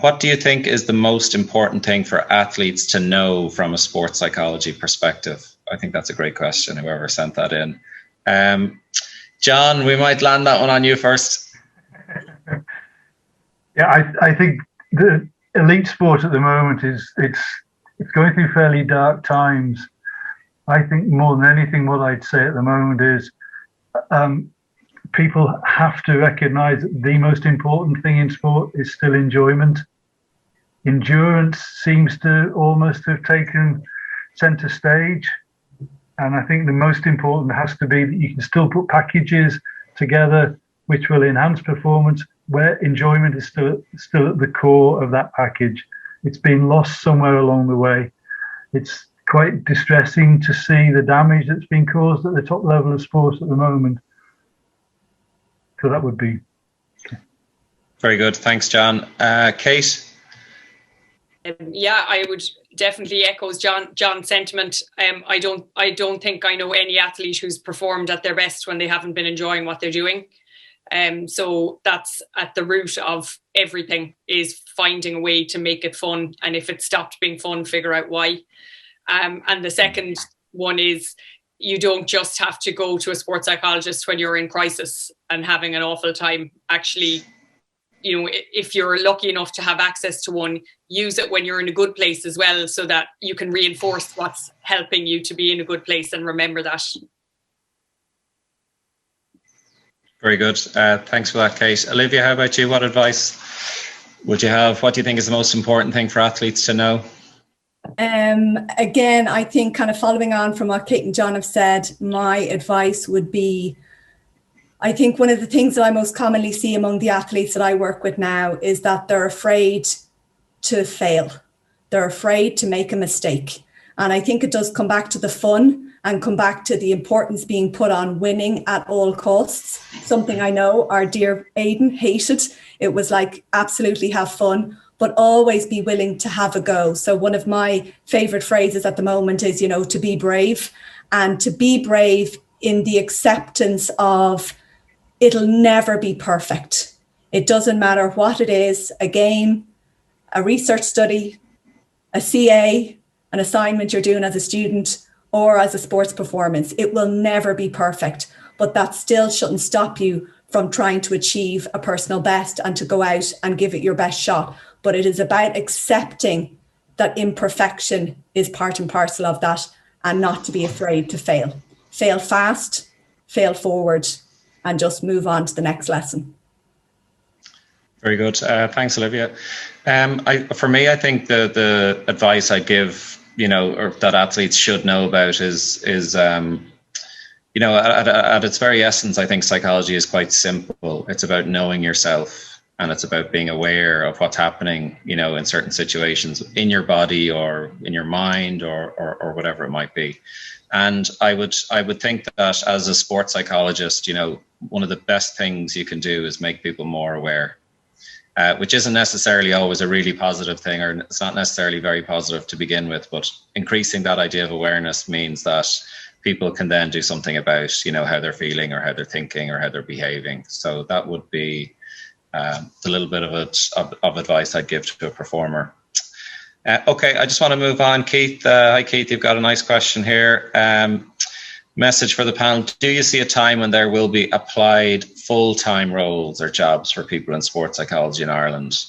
What do you think is the most important thing for athletes to know from a sports psychology perspective? I think that's a great question, whoever sent that in. John, we might land that one on you first. Yeah, I think the elite sport at the moment it's going through fairly dark times. I think more than anything, what I'd say at the moment is people have to recognize that the most important thing in sport is still enjoyment. Endurance seems to almost have taken center stage. And I think the most important has to be that you can still put packages together which will enhance performance, where enjoyment is still at the core of that package. It's been lost somewhere along the way. It's quite distressing to see the damage that's been caused at the top level of sports at the moment. So that would be. Very good. Thanks, John. Kate? Yeah, I would definitely echo John's sentiment. I don't think I know any athlete who's performed at their best when they haven't been enjoying what they're doing. So that's at the root of everything, is finding a way to make it fun. And if it stopped being fun, figure out why. And the second one is, you don't just have to go to a sports psychologist when you're in crisis and having an awful time. Actually, if you're lucky enough to have access to one, use it when you're in a good place as well, so that you can reinforce what's helping you to be in a good place, and remember that. Very good. Thanks for that, Kate. Olivia, how about you? What advice would you have? What do you think is the most important thing for athletes to know? Again, I think kind of following on from what Kate and John have said, my advice would be, I think one of the things that I most commonly see among the athletes that I work with now is that they're afraid to fail. They're afraid to make a mistake. And I think it does come back to the fun and come back to the importance being put on winning at all costs. Something I know our dear Aidan hated. It was like, absolutely have fun, but always be willing to have a go. So one of my favorite phrases at the moment is, to be brave, and to be brave in the acceptance of it'll never be perfect. It doesn't matter what it is, a game, a research study, a CA, an assignment you're doing as a student, or as a sports performance. It will never be perfect, but that still shouldn't stop you from trying to achieve a personal best and to go out and give it your best shot. But it is about accepting that imperfection is part and parcel of that, and not to be afraid to fail. Fail fast, fail forward, and just move on to the next lesson. Very good. Thanks, Olivia. For me, I think the advice I give, or that athletes should know about is at its very essence, I think psychology is quite simple. It's about knowing yourself, and it's about being aware of what's happening, in certain situations in your body or in your mind or whatever it might be. And I would think that as a sports psychologist, one of the best things you can do is make people more aware, which isn't necessarily always a really positive thing, or it's not necessarily very positive to begin with, but increasing that idea of awareness means that people can then do something about, how they're feeling or how they're thinking or how they're behaving. So that would be a little bit of advice I'd give to a performer. Okay, I just want to move on. Keith, hi Keith, you've got a nice question here. Message for the panel: do you see a time when there will be applied full-time roles or jobs for people in sports psychology in Ireland?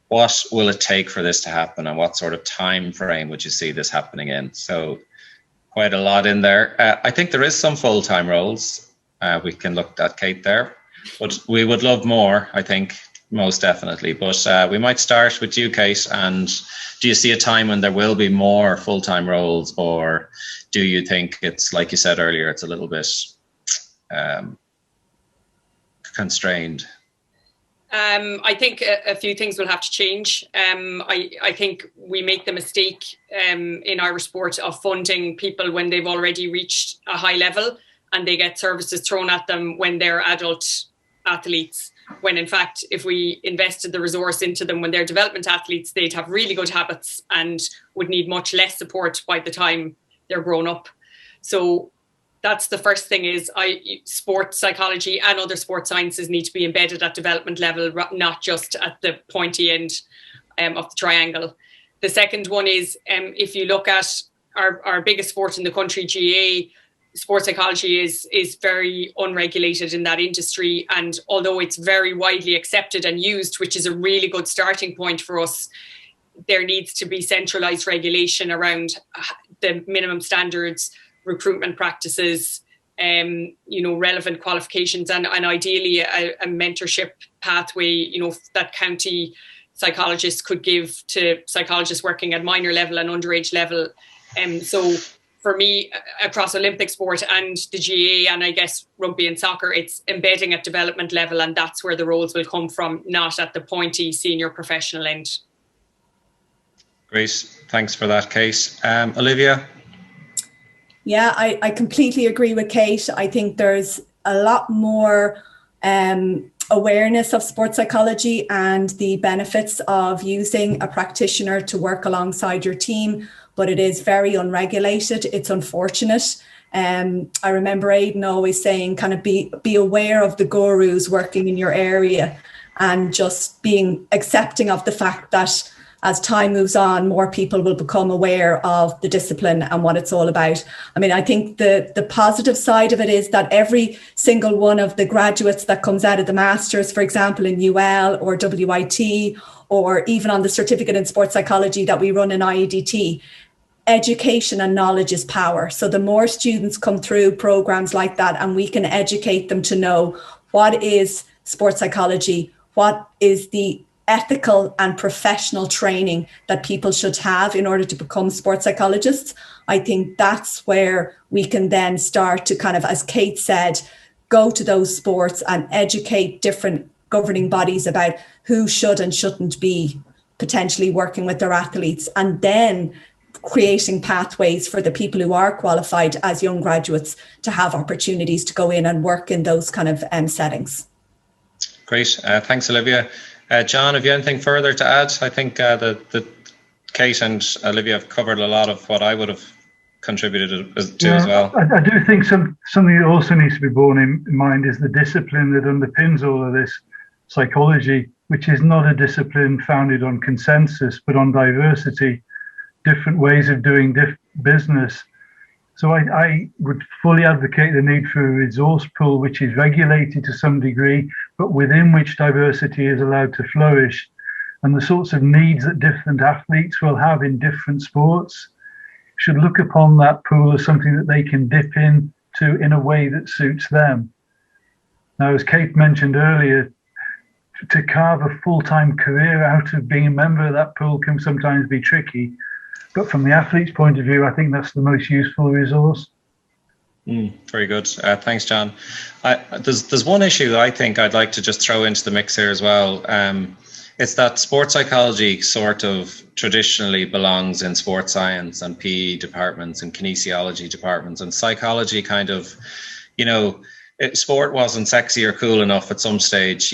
What will it take for this to happen, and what sort of time frame would you see this happening in? So quite a lot in there. I think there is some full-time roles. We can look at Kate there, but we would love more, I think. most definitely. But we might start with you, Kate. And do you see a time when there will be more full-time roles, or do you think it's, like you said earlier, it's a little bit constrained? I think a few things will have to change. I think we make the mistake in Irish sport of funding people when they've already reached a high level, and they get services thrown at them when they're adult athletes. When in fact, if we invested the resource into them when they're development athletes, they'd have really good habits and would need much less support by the time they're grown up. So that's the first thing, is sports psychology and other sports sciences need to be embedded at development level, not just at the pointy end of the triangle. The second one is, if you look at our biggest sport in the country, GAA, sports psychology is very unregulated in that industry. And although it's very widely accepted and used, which is a really good starting point for us, there needs to be centralized regulation around the minimum standards, recruitment practices, relevant qualifications, and ideally a mentorship pathway, that county psychologists could give to psychologists working at minor level and underage level. So for me, across Olympic sport and the GAA, and I guess rugby and soccer, it's embedding at development level, and that's where the roles will come from, not at the pointy senior professional end. Great, thanks for that, Kate. Olivia? Yeah, I completely agree with Kate. I think there's a lot more awareness of sports psychology and the benefits of using a practitioner to work alongside your team, but it is very unregulated. It's unfortunate. I remember Aidan always saying, kind of be aware of the gurus working in your area, and just being accepting of the fact that as time moves on, more people will become aware of the discipline and what it's all about. I mean, I think the positive side of it is that every single one of the graduates that comes out of the Masters, for example, in UL or WIT, or even on the certificate in sports psychology that we run in IADT, education and knowledge is power. So the more students come through programs like that, and we can educate them to know what is sports psychology, what is the ethical and professional training that people should have in order to become sports psychologists, I think that's where we can then start to kind of, as Kate said, go to those sports and educate different governing bodies about who should and shouldn't be potentially working with their athletes, and then creating pathways for the people who are qualified as young graduates to have opportunities to go in and work in those kind of settings. Great, thanks, Olivia. John, have you anything further to add? I think that Kate and Olivia have covered a lot of what I would have contributed to as well. I do think something that also needs to be borne in mind is the discipline that underpins all of this psychology, which is not a discipline founded on consensus, but on diversity, different ways of doing business. So I would fully advocate the need for a resource pool which is regulated to some degree, but within which diversity is allowed to flourish. And the sorts of needs that different athletes will have in different sports should look upon that pool as something that they can dip into in a way that suits them. Now, as Kate mentioned earlier, to carve a full-time career out of being a member of that pool can sometimes be tricky. But from the athlete's point of view, I think that's the most useful resource. Very good. Thanks, John. There's one issue that I think I'd like to just throw into the mix here as well. It's that sports psychology sort of traditionally belongs in sports science and PE departments and kinesiology departments, and psychology kind of, sport wasn't sexy or cool enough at some stage,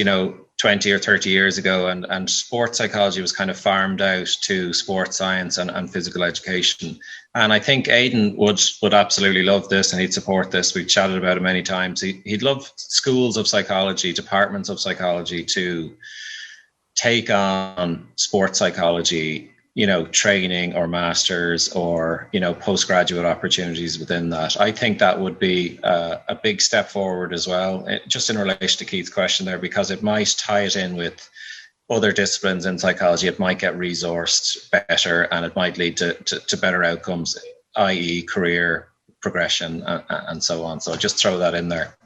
20 or 30 years ago, and sports psychology was kind of farmed out to sports science and physical education. And I think Aidan would absolutely love this, and he'd support this. We've chatted about it many times. He'd love schools of psychology, departments of psychology to take on sports psychology, training or masters or, postgraduate opportunities within that. I think that would be a big step forward as well, just in relation to Keith's question there, because it might tie it in with other disciplines in psychology. It might get resourced better, and it might lead to better outcomes, i.e. career progression and so on. So just throw that in there.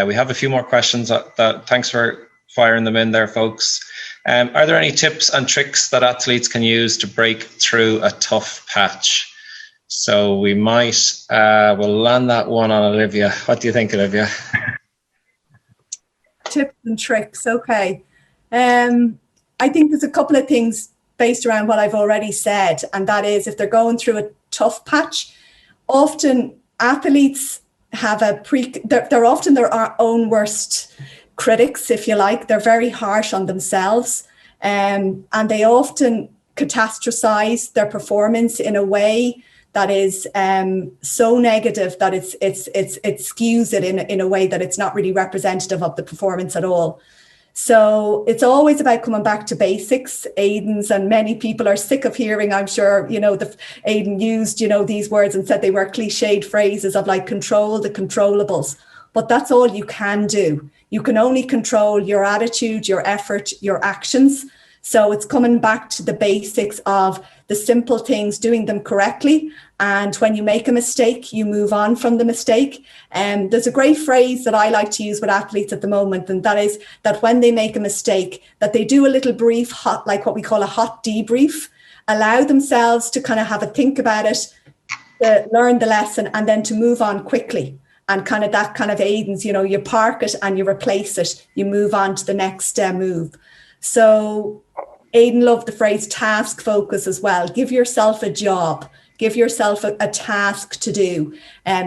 We have a few more questions. Thanks for firing them in there, folks. Are there any tips and tricks that athletes can use to break through a tough patch? So we might, we'll land that one on Olivia. What do you think, Olivia? Tips and tricks, okay. I think there's a couple of things based around what I've already said, and that is if they're going through a tough patch, often athletes have they're often their own worst critics, if you like. They're very harsh on themselves, and they often catastrophize their performance in a way that is so negative that it skews it in a way that it's not really representative of the performance at all. So it's always about coming back to basics. Aidan's and many people are sick of hearing, I'm sure, Aidan used, these words and said they were cliched phrases of like control the controllables. But that's all you can do. You can only control your attitude, your effort, your actions. So it's coming back to the basics of the simple things, doing them correctly. And when you make a mistake, you move on from the mistake. And there's a great phrase that I like to use with athletes at the moment, and that is that when they make a mistake, that they do a little brief, like what we call a hot debrief, allow themselves to kind of have a think about it, learn the lesson, and then to move on quickly. And kind of that kind of Aidan's, you park it and you replace it, you move on to the next move. So Aidan loved the phrase task focus as well. Give yourself a job, give yourself a task to do.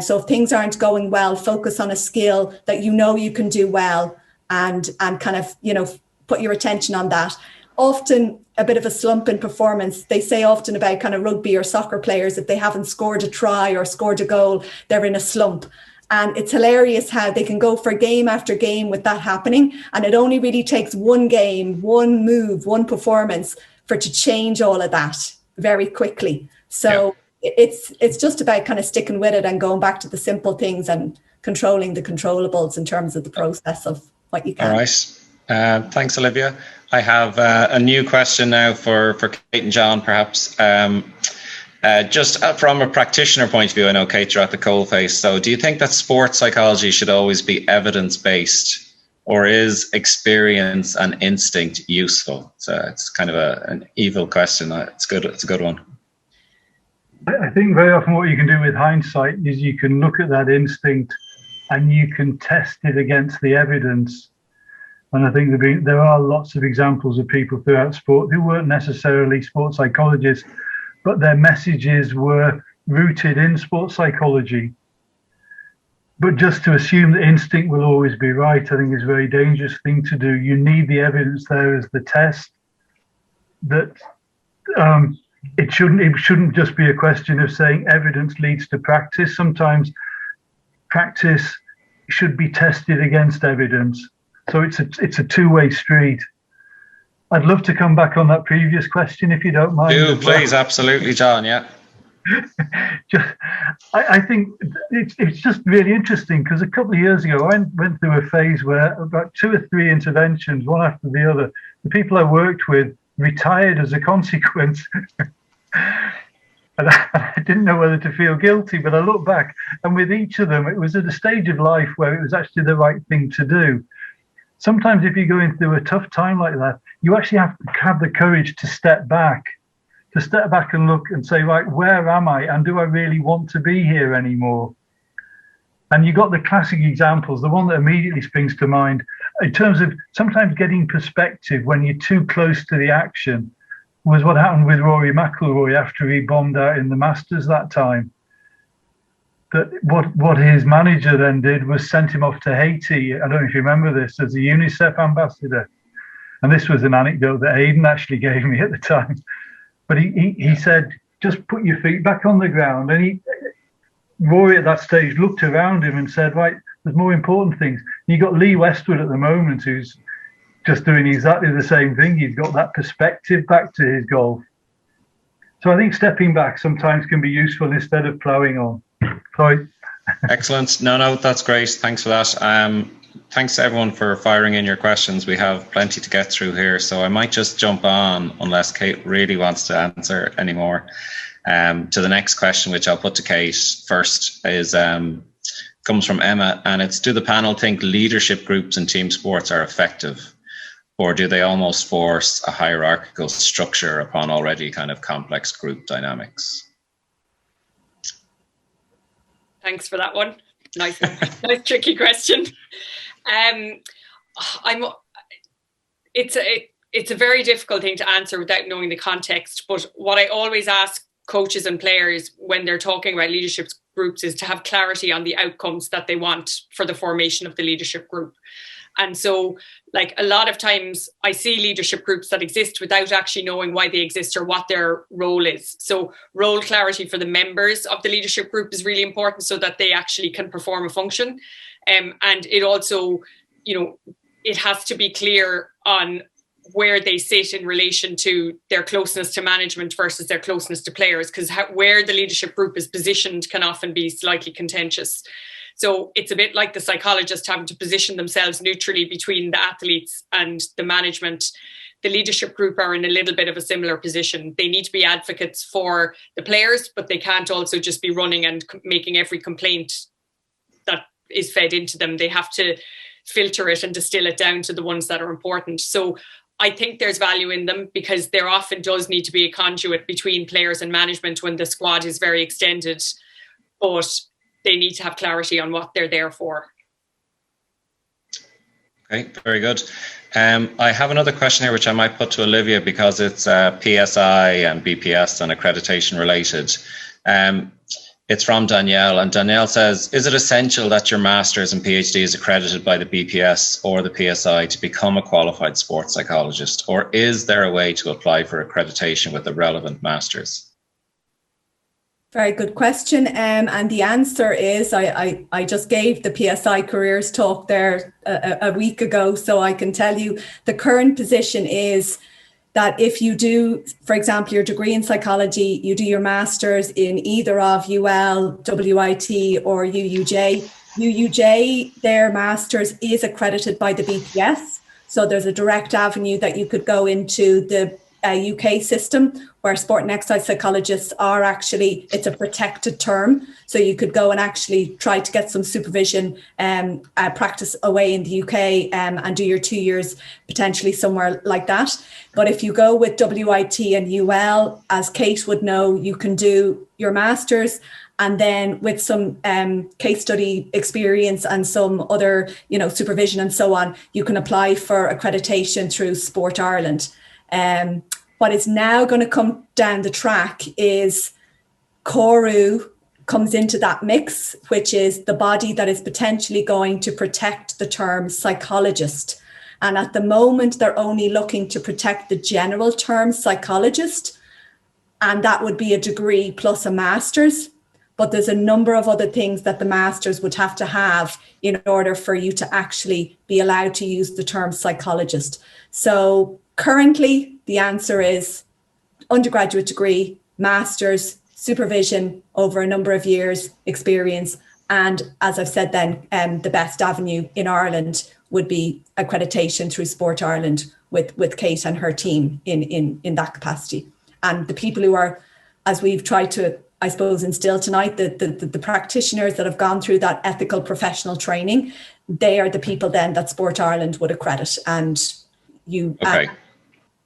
So if things aren't going well, focus on a skill that you can do well and kind of, put your attention on that. Often a bit of a slump in performance. They say often about kind of rugby or soccer players, if they haven't scored a try or scored a goal, they're in a slump. And it's hilarious how they can go for game after game with that happening. And it only really takes one game, one move, one performance to change all of that very quickly. So it's just about kind of sticking with it and going back to the simple things and controlling the controllables in terms of the process of what you can. All right. Thanks, Olivia. I have a new question now for Kate and John, perhaps. Just from a practitioner point of view, I know, Kate, you're at the coalface. So do you think that sports psychology should always be evidence-based, or is experience and instinct useful? So it's kind of an evil question. It's good. It's a good one. I think very often what you can do with hindsight is you can look at that instinct and you can test it against the evidence. And I think there are lots of examples of people throughout sport who weren't necessarily sports psychologists, but their messages were rooted in sports psychology. But just to assume that instinct will always be right, I think is a very dangerous thing to do. You need the evidence there as the test. That it shouldn't just be a question of saying evidence leads to practice. Sometimes practice should be tested against evidence. So it's a two-way street. I'd love to come back on that previous question, if you don't mind. Do, please, absolutely, John, yeah. I think it's just really interesting, because a couple of years ago, I went through a phase where about 2 or 3 interventions, one after the other, the people I worked with retired as a consequence. And I didn't know whether to feel guilty, but I look back, and with each of them, it was at a stage of life where it was actually the right thing to do. Sometimes if you're going through a tough time like that, you actually have to have the courage to step back and look and say, right, where am I? And do I really want to be here anymore? And you got the classic examples. The one that immediately springs to mind in terms of sometimes getting perspective when you're too close to the action was what happened with Rory McIlroy after he bombed out in the Masters that time. That what his manager then did was sent him off to Haiti. I don't know if you remember this, as a UNICEF ambassador. And this was an anecdote that Aidan actually gave me at the time. But he said, just put your feet back on the ground. And Rory at that stage looked around him and said, right, there's more important things. You got Lee Westwood at the moment, who's just doing exactly the same thing. He's got that perspective back to his golf. So I think stepping back sometimes can be useful instead of ploughing on. Sorry. Excellent. No, that's great. Thanks for that. Thanks to everyone for firing in your questions. We have plenty to get through here, so I might just jump on, unless Kate really wants to answer any more, to the next question, which I'll put to Kate first, comes from Emma, and it's: do the panel think leadership groups in team sports are effective? Or do they almost force a hierarchical structure upon already kind of complex group dynamics? Thanks for that one. Nice tricky question. It's a very difficult thing to answer without knowing the context. But what I always ask coaches and players when they're talking about leadership groups is to have clarity on the outcomes that they want for the formation of the leadership group. And so, like, a lot of times I see leadership groups that exist without actually knowing why they exist or what their role is. So role clarity for the members of the leadership group is really important so that they actually can perform a function. And it also, it has to be clear on where they sit in relation to their closeness to management versus their closeness to players, because where the leadership group is positioned can often be slightly contentious. So it's a bit like the psychologist having to position themselves neutrally between the athletes and the management. The leadership group are in a little bit of a similar position. They need to be advocates for the players, but they can't also just be running and making every complaint that is fed into them. They have to filter it and distill it down to the ones that are important. So I think there's value in them because there often does need to be a conduit between players and management when the squad is very extended, but they need to have clarity on what they're there for. Okay, very good. I have another question here which I might put to Olivia because it's PSI and BPS and accreditation related. It's from Danielle, and Danielle says, is it essential that your master's and PhD is accredited by the BPS or the PSI to become a qualified sports psychologist? Or is there a way to apply for accreditation with the relevant master's? Very good question. And the answer is, I just gave the PSI careers talk there a week ago, so I can tell you the current position is that if you do, for example, your degree in psychology, you do your master's in either of UL, WIT or UUJ. UUJ, their master's is accredited by the BPS. So there's a direct avenue that you could go into the UK system where sport and exercise psychologists are actually, it's a protected term. So you could go and actually try to get some supervision practice away in the UK and do your 2 years potentially somewhere like that. But if you go with WIT and UL, as Kate would know, you can do your master's and then with some case study experience and some other, supervision and so on, you can apply for accreditation through Sport Ireland. What is now going to come down the track is CORU comes into that mix, which is the body that is potentially going to protect the term psychologist. And at the moment, they're only looking to protect the general term psychologist, and that would be a degree plus a master's. But there's a number of other things that the master's would have to have in order for you to actually be allowed to use the term psychologist. So currently, the answer is undergraduate degree, master's, supervision over a number of years, experience. And as I've said then, the best avenue in Ireland would be accreditation through Sport Ireland with Kate and her team in that capacity. And the people who are, as we've tried to, I suppose, instill tonight, the practitioners that have gone through that ethical professional training, they are the people then that Sport Ireland would accredit. And you... Okay.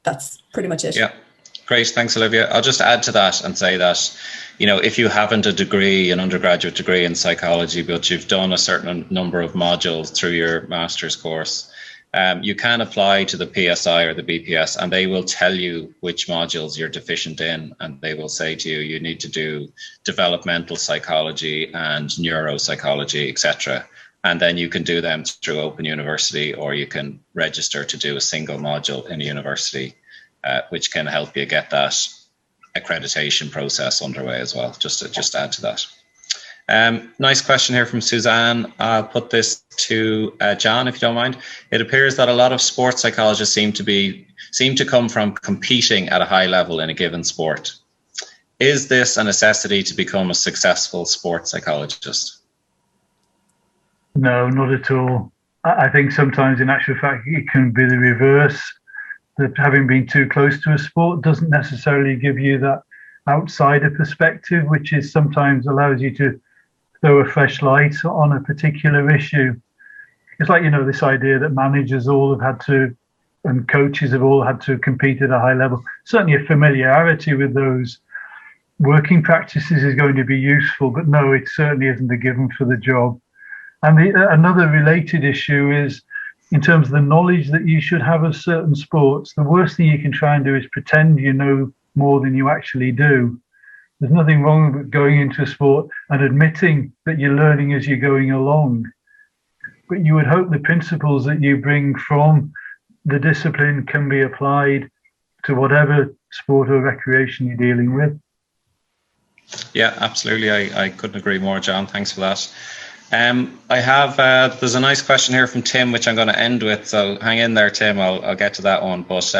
That's pretty much it. Yeah, great. Thanks, Olivia. I'll just add to that and say that, if you haven't a degree, an undergraduate degree in psychology, but you've done a certain number of modules through your master's course, you can apply to the PSI or the BPS and they will tell you which modules you're deficient in. And they will say to you, you need to do developmental psychology and neuropsychology, etc. And then you can do them through Open University, or you can register to do a single module in a university, which can help you get that accreditation process underway as well, just to add to that. Nice question here from Suzanne. I'll put this to John, if you don't mind. It appears that a lot of sports psychologists seem to come from competing at a high level in a given sport. Is this a necessity to become a successful sports psychologist? No, not at all. I think sometimes, in actual fact, it can be the reverse. That having been too close to a sport doesn't necessarily give you that outsider perspective, which is sometimes allows you to throw a fresh light on a particular issue. It's like, this idea that managers all have had to and coaches have all had to compete at a high level. Certainly a familiarity with those working practices is going to be useful, but no, it certainly isn't a given for the job. And another related issue is, in terms of the knowledge that you should have of certain sports, the worst thing you can try and do is pretend you know more than you actually do. There's nothing wrong with going into a sport and admitting that you're learning as you're going along. But you would hope the principles that you bring from the discipline can be applied to whatever sport or recreation you're dealing with. Yeah, absolutely. I couldn't agree more, John. Thanks for that. I have, there's a nice question here from Tim, which I'm going to end with. So hang in there, Tim. I'll get to that one. But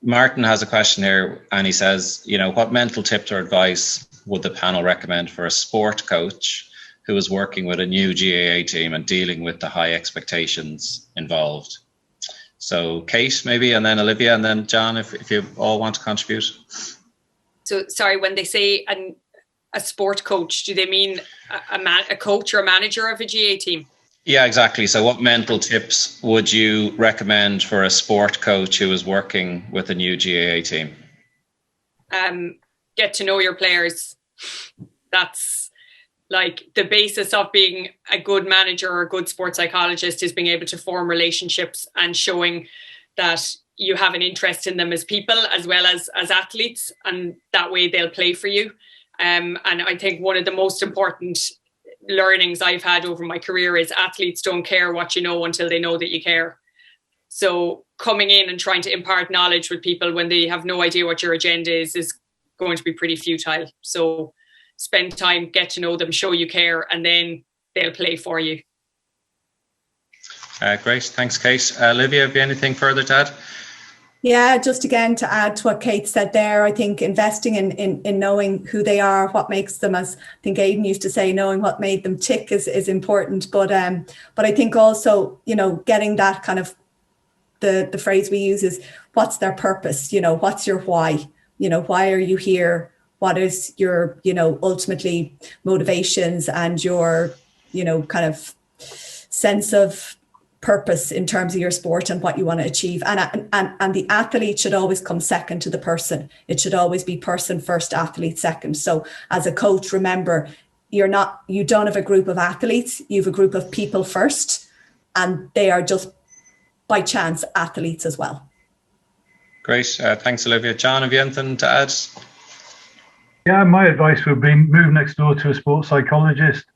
Martin has a question here, and he says, what mental tips or advice would the panel recommend for a sport coach who is working with a new GAA team and dealing with the high expectations involved? So Kate, maybe, and then Olivia, and then John, if you all want to contribute. So, sorry, when they say a sport coach, do they mean a coach or a manager of a GAA team? Yeah, exactly. So what mental tips would you recommend for a sport coach who is working with a new GAA team? Get to know your players. That's like the basis of being a good manager or a good sports psychologist, is being able to form relationships and showing that you have an interest in them as people as well as athletes, and that way they'll play for you. And I think one of the most important learnings I've had over my career is athletes don't care what you know until they know that you care. So coming in and trying to impart knowledge with people when they have no idea what your agenda is going to be pretty futile. So spend time, get to know them, show you care, and then they'll play for you. Great. Thanks, Kate. Olivia, have you anything further to add? Yeah, just again to add to what Kate said there, I think investing in knowing who they are, what makes them, as I think Aidan used to say, knowing what made them tick is important. But I think also, getting that kind of the phrase we use is, what's their purpose? What's your why? Why are you here? What is your, ultimately motivations and your, kind of sense of purpose in terms of your sport and what you want to achieve. And the athlete should always come second to the person. It should always be person first, athlete second. So as a coach, remember, you don't have a group of athletes, you have a group of people first, and they are just by chance athletes as well. Great. Thanks, Olivia. John, have you anything to add? Yeah, my advice would be move next door to a sports psychologist.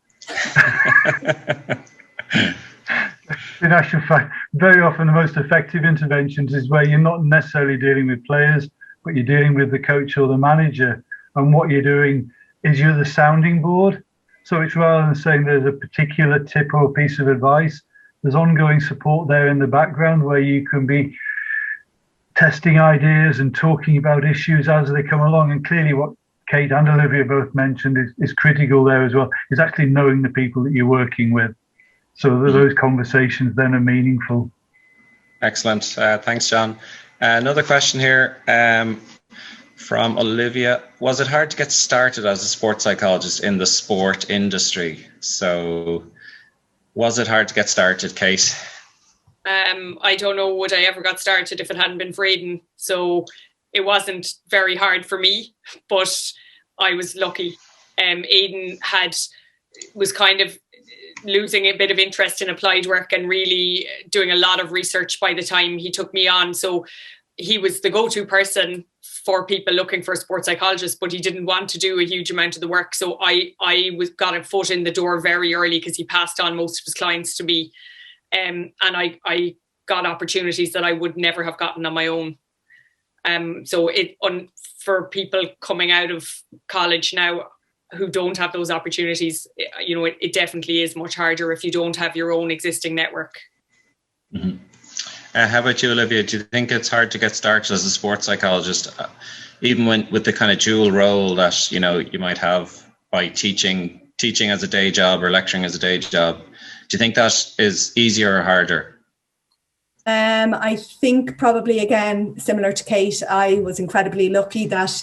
In actual fact, very often the most effective interventions is where you're not necessarily dealing with players, but you're dealing with the coach or the manager. And what you're doing is you're the sounding board. So it's rather than saying there's a particular tip or piece of advice, there's ongoing support there in the background where you can be testing ideas and talking about issues as they come along. And clearly what Kate and Olivia both mentioned is critical there as well, is actually knowing the people that you're working with. So those conversations then are meaningful. Excellent. Thanks, John. Another question here from Olivia. Was it hard to get started as a sports psychologist in the sport industry? So was it hard to get started, Kate? I don't know would I ever got started if it hadn't been for Aidan. So it wasn't very hard for me, but I was lucky. Aidan was kind of losing a bit of interest in applied work and really doing a lot of research by the time he took me on. So he was the go-to person for people looking for a sports psychologist, but he didn't want to do a huge amount of the work. So I got a foot in the door very early because he passed on most of his clients to me. And I got opportunities that I would never have gotten on my own. So for people coming out of college now who don't have those opportunities, it definitely is much harder if you don't have your own existing network. Mm-hmm. How about you, Olivia? Do you think it's hard to get started as a sports psychologist, even with the kind of dual role that you might have by teaching as a day job or lecturing as a day job? Do you think that is easier or harder? I think probably, again, similar to Kate, I was incredibly lucky that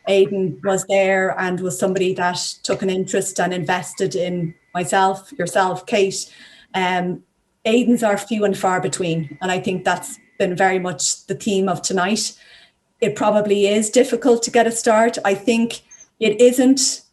Aidan was there and was somebody that took an interest and invested in myself, yourself, Kate. Aidans are few and far between, and I think that's been very much the theme of tonight. It probably is difficult to get a start. I think it isn't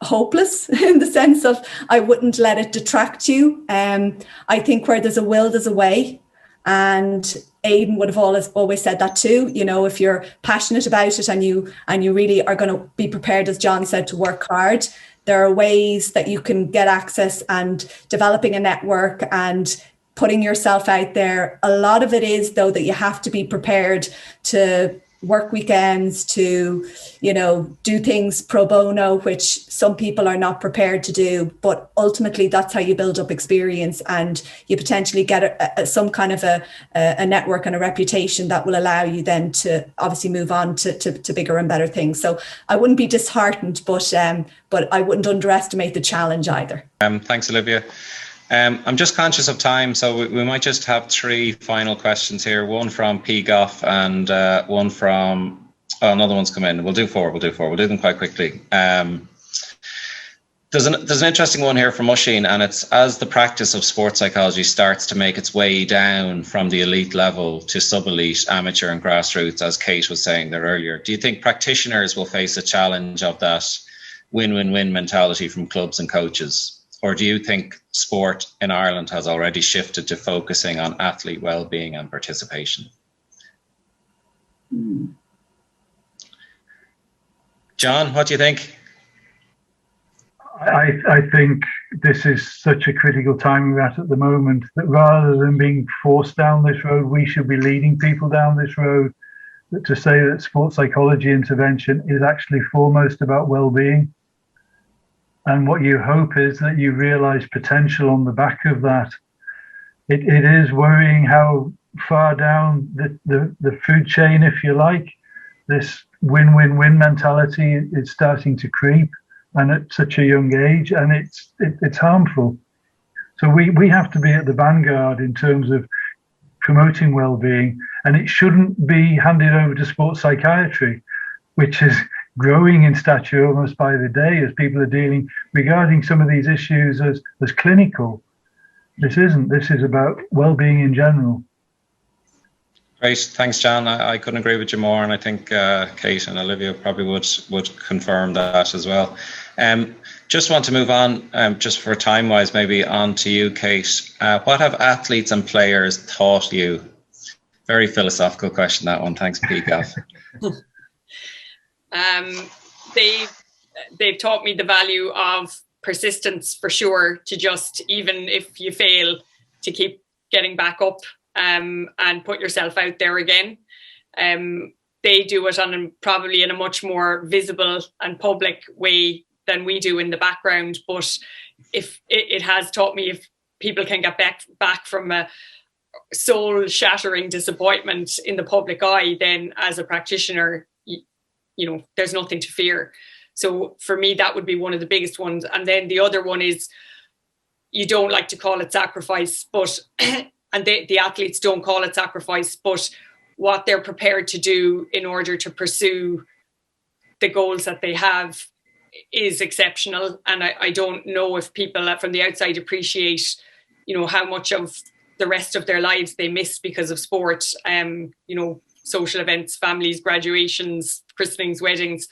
hopeless in the sense of I wouldn't let it detract you. I think where there's a will, there's a way. And Aidan would have always said that too. You know, if you're passionate about it and you really are going to be prepared, as John said, to work hard, there are ways that you can get access, and developing a network and putting yourself out there. A lot of it is, though, that you have to be prepared to work weekends, to, you know, do things pro bono, which some people are not prepared to do. But ultimately, that's how you build up experience, and you potentially get some kind of a network and a reputation that will allow you then to obviously move on to bigger and better things. So I wouldn't be disheartened, but I wouldn't underestimate the challenge either. Thanks, Olivia. I'm just conscious of time, so we might just have 3 final questions here. One from P. Goff and one from, another one's come in. We'll do 4. We'll do them quite quickly. There's an interesting one here from Oisin, and it's: as the practice of sports psychology starts to make its way down from the elite level to sub-elite, amateur and grassroots, as Kate was saying there earlier, do you think practitioners will face a challenge of that win-win-win mentality from clubs and coaches? Or do you think sport in Ireland has already shifted to focusing on athlete well-being and participation? John, what do you think? I think this is such a critical time we're at the moment, that rather than being forced down this road, we should be leading people down this road. That to say that sports psychology intervention is actually foremost about well-being. And what you hope is that you realize potential on the back of that. It is worrying how far down the food chain, if you like, this win-win-win mentality is starting to creep, and at such a young age, and it's harmful. So we have to be at the vanguard in terms of promoting well-being, and it shouldn't be handed over to sports psychiatry, which is growing in stature almost by the day as people are dealing regarding some of these issues as clinical. This isn't. This is about well-being in general. Great, thanks, John. I couldn't agree with you more, and I think Kate and Olivia probably would confirm that as well. Just want to move on, just for time-wise, maybe on to you, Kate. What have athletes and players taught you? Very philosophical question, that one. Thanks, P-Gaff. They've taught me the value of persistence, for sure, to just, even if you fail, to keep getting back up and put yourself out there again. They do it probably in a much more visible and public way than we do in the background. But if it has taught me, if people can get back from a soul-shattering disappointment in the public eye, then as a practitioner, you know, there's nothing to fear. So for me, that would be one of the biggest ones. And then the other one is, you don't like to call it sacrifice, but and the athletes don't call it sacrifice, but what they're prepared to do in order to pursue the goals that they have is exceptional. And I don't know if people from the outside appreciate, you know, how much of the rest of their lives they miss because of sport. You know, social events, families, graduations, christenings, weddings.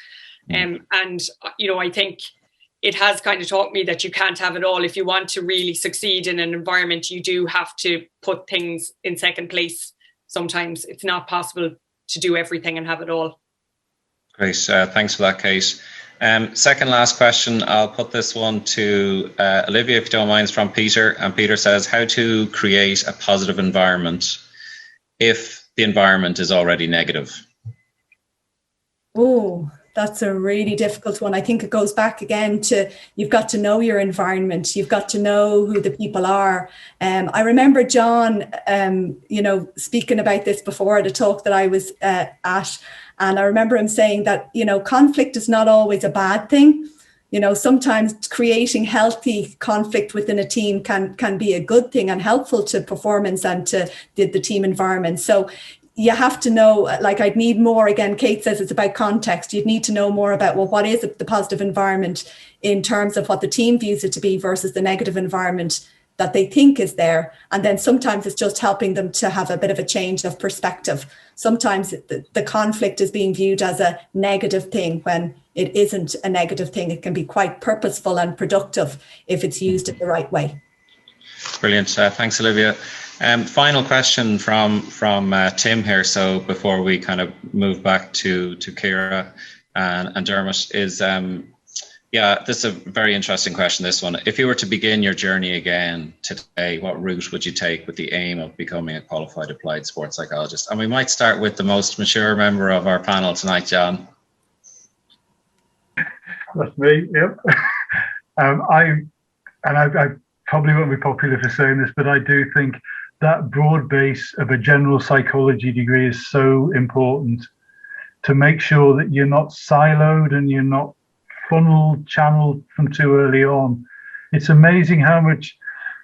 And, you know, I think it has kind of taught me that you can't have it all. If you want to really succeed in an environment, you do have to put things in second place. Sometimes it's not possible to do everything and have it all. Great. Thanks for that, Kate. Second last question, I'll put this one to Olivia, if you don't mind. It's from Peter. And Peter says, how to create a positive environment if the environment is already negative? Oh, that's a really difficult one. I think it goes back again to, you've got to know your environment. You've got to know who the people are. I remember John, you know, speaking about this before at a talk that I was at, and I remember him saying that, you know, conflict is not always a bad thing. You know, sometimes creating healthy conflict within a team can be a good thing and helpful to performance and to the team environment. So you have to know, like, I'd need more, again, Kate says it's about context. You'd need to know more about, well, what is the positive environment in terms of what the team views it to be versus the negative environment that they think is there. And then sometimes it's just helping them to have a bit of a change of perspective. Sometimes the conflict is being viewed as a negative thing when it isn't a negative thing. It can be quite purposeful and productive if it's used in the right way. Brilliant. Thanks, Olivia. Final question from Tim here. So before we kind of move back to Ciara and Dermot is, this is a very interesting question, this one. If you were to begin your journey again today, what route would you take with the aim of becoming a qualified applied sports psychologist? And we might start with the most mature member of our panel tonight, John. That's me, yep. I probably won't be popular for saying this, but I do think that broad base of a general psychology degree is so important to make sure that you're not siloed and you're not channeled from too early on. It's amazing how much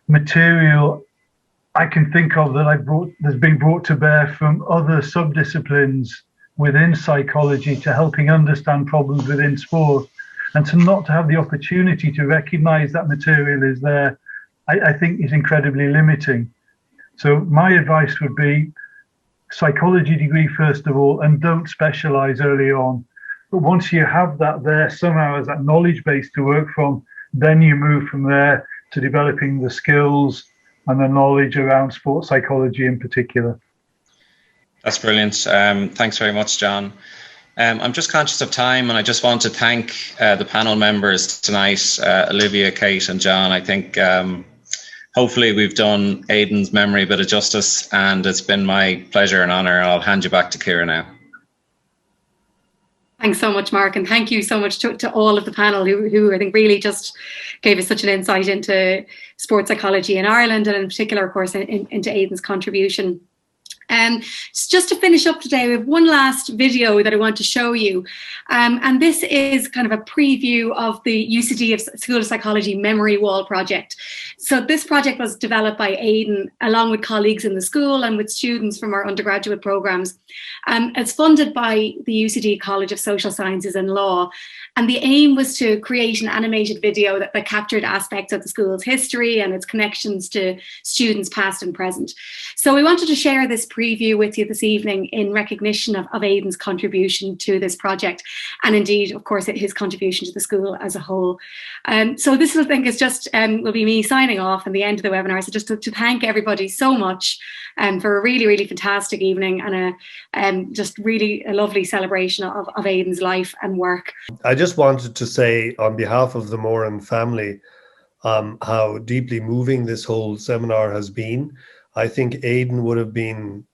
material I can think of that that's been brought to bear from other subdisciplines within psychology to helping understand problems within sport, and to not have the opportunity to recognize that material is there, I think is incredibly limiting. So my advice would be psychology degree first of all, and don't specialize early on. But once you have that there somehow as that knowledge base to work from, then you move from there to developing the skills and the knowledge around sports psychology in particular. That's brilliant. Thanks very much, John. I'm just conscious of time, and I just want to thank the panel members tonight, Olivia, Kate and John. I think hopefully we've done Aidan's memory a bit of justice, and it's been my pleasure and honour. I'll hand you back to Ciara now. Thanks so much, Mark, and thank you so much to all of the panel who I think really just gave us such an insight into sports psychology in Ireland, and in particular, of course, into Aidan's contribution. Just to finish up today, we have one last video that I want to show you. And this is kind of a preview of the UCD School of Psychology Memory Wall project. So this project was developed by Aidan along with colleagues in the school and with students from our undergraduate programs. It's funded by the UCD College of Social Sciences and Law. And the aim was to create an animated video that captured aspects of the school's history and its connections to students past and present. So we wanted to share this preview with you this evening in recognition of Aidan's contribution to this project, and indeed, of course, his contribution to the school as a whole. So this, I think, is just will be me signing off at the end of the webinar. So just to thank everybody so much for a really, really fantastic evening and just really a lovely celebration of Aidan's life and work. I just wanted to say on behalf of the Moran family how deeply moving this whole seminar has been. I think Aidan would have been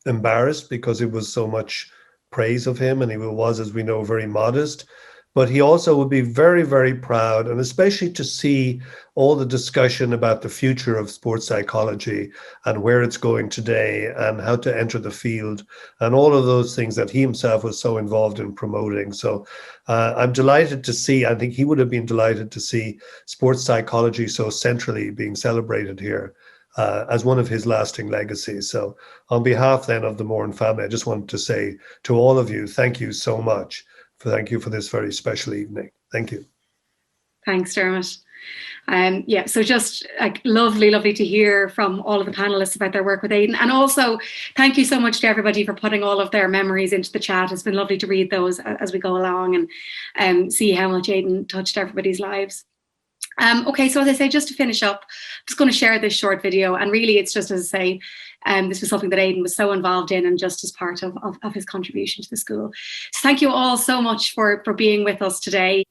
embarrassed because it was so much praise of him, and he was, as we know, very modest. But he also would be very, very proud, and especially to see all the discussion about the future of sports psychology and where it's going today and how to enter the field and all of those things that he himself was so involved in promoting. So I'm delighted to see, I think he would have been delighted to see sports psychology so centrally being celebrated here as one of his lasting legacies. So on behalf then of the Moran family, I just wanted to say to all of you, thank you so much. Thank you for this very special evening. Thank you. Thanks, Dermot. So just lovely to hear from all of the panelists about their work with Aidan. And also, thank you so much to everybody for putting all of their memories into the chat. It's been lovely to read those as we go along and see how much Aidan touched everybody's lives. Okay, so as I say, just to finish up, I'm just going to share this short video. And really, it's just, as I say, this was something that Aidan was so involved in and just as part of his contribution to the school. So thank you all so much for being with us today.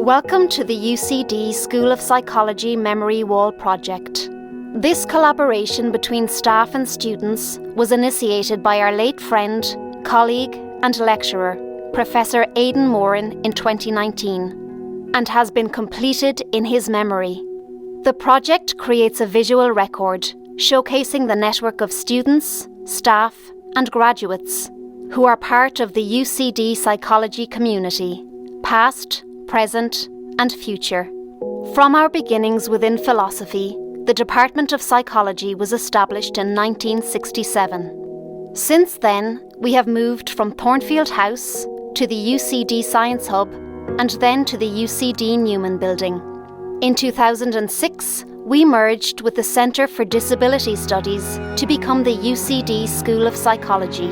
Welcome to the UCD School of Psychology Memory Wall project. This collaboration between staff and students was initiated by our late friend, colleague and lecturer, Professor Aidan Moran in 2019, and has been completed in his memory. The project creates a visual record showcasing the network of students, staff and graduates who are part of the UCD psychology community, past, present and future. From our beginnings within philosophy, the Department of Psychology was established in 1967. Since then, we have moved from Thornfield House to the UCD Science Hub and then to the UCD Newman Building. In 2006, we merged with the Centre for Disability Studies to become the UCD School of Psychology.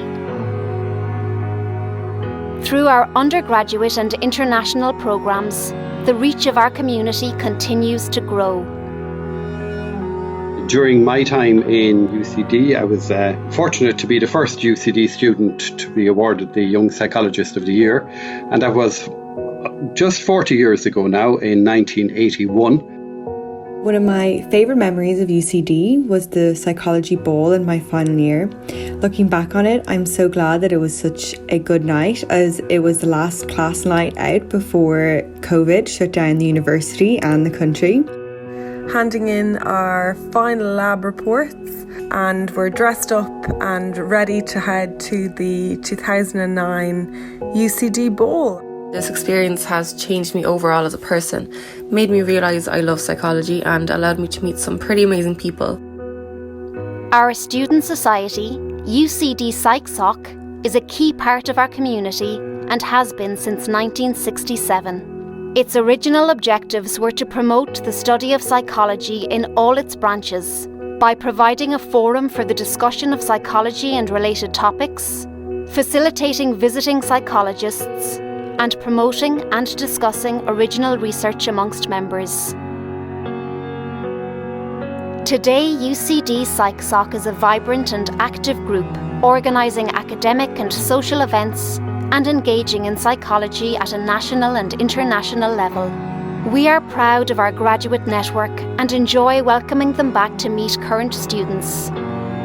Through our undergraduate and international programmes, the reach of our community continues to grow. During my time in UCD, I was fortunate to be the first UCD student to be awarded the Young Psychologist of the Year, and that was just 40 years ago now, in 1981. One of my favourite memories of UCD was the psychology ball in my final year. Looking back on it, I'm so glad that it was such a good night, as it was the last class night out before COVID shut down the university and the country. Handing in our final lab reports, and we're dressed up and ready to head to the 2009 UCD ball. This experience has changed me overall as a person, made me realise I love psychology and allowed me to meet some pretty amazing people. Our student society, UCD PsychSoc, is a key part of our community and has been since 1967. Its original objectives were to promote the study of psychology in all its branches by providing a forum for the discussion of psychology and related topics, facilitating visiting psychologists, and promoting and discussing original research amongst members. Today, UCD PsychSoc is a vibrant and active group, organising academic and social events and engaging in psychology at a national and international level. We are proud of our graduate network and enjoy welcoming them back to meet current students.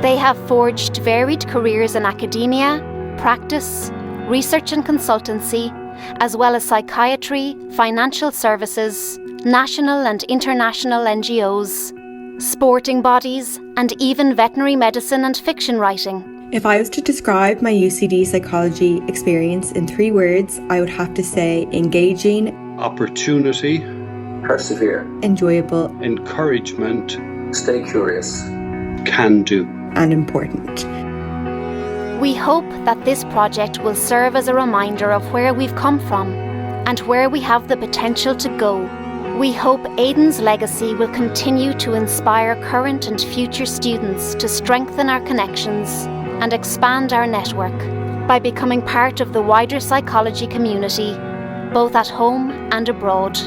They have forged varied careers in academia, practice, research and consultancy, as well as psychiatry, financial services, national and international NGOs, sporting bodies, and even veterinary medicine and fiction writing. If I was to describe my UCD psychology experience in 3 words, I would have to say engaging, opportunity, persevere, enjoyable, encouragement, stay curious, can do, and important. We hope that this project will serve as a reminder of where we've come from and where we have the potential to go. We hope Aidan's legacy will continue to inspire current and future students to strengthen our connections and expand our network by becoming part of the wider psychology community, both at home and abroad.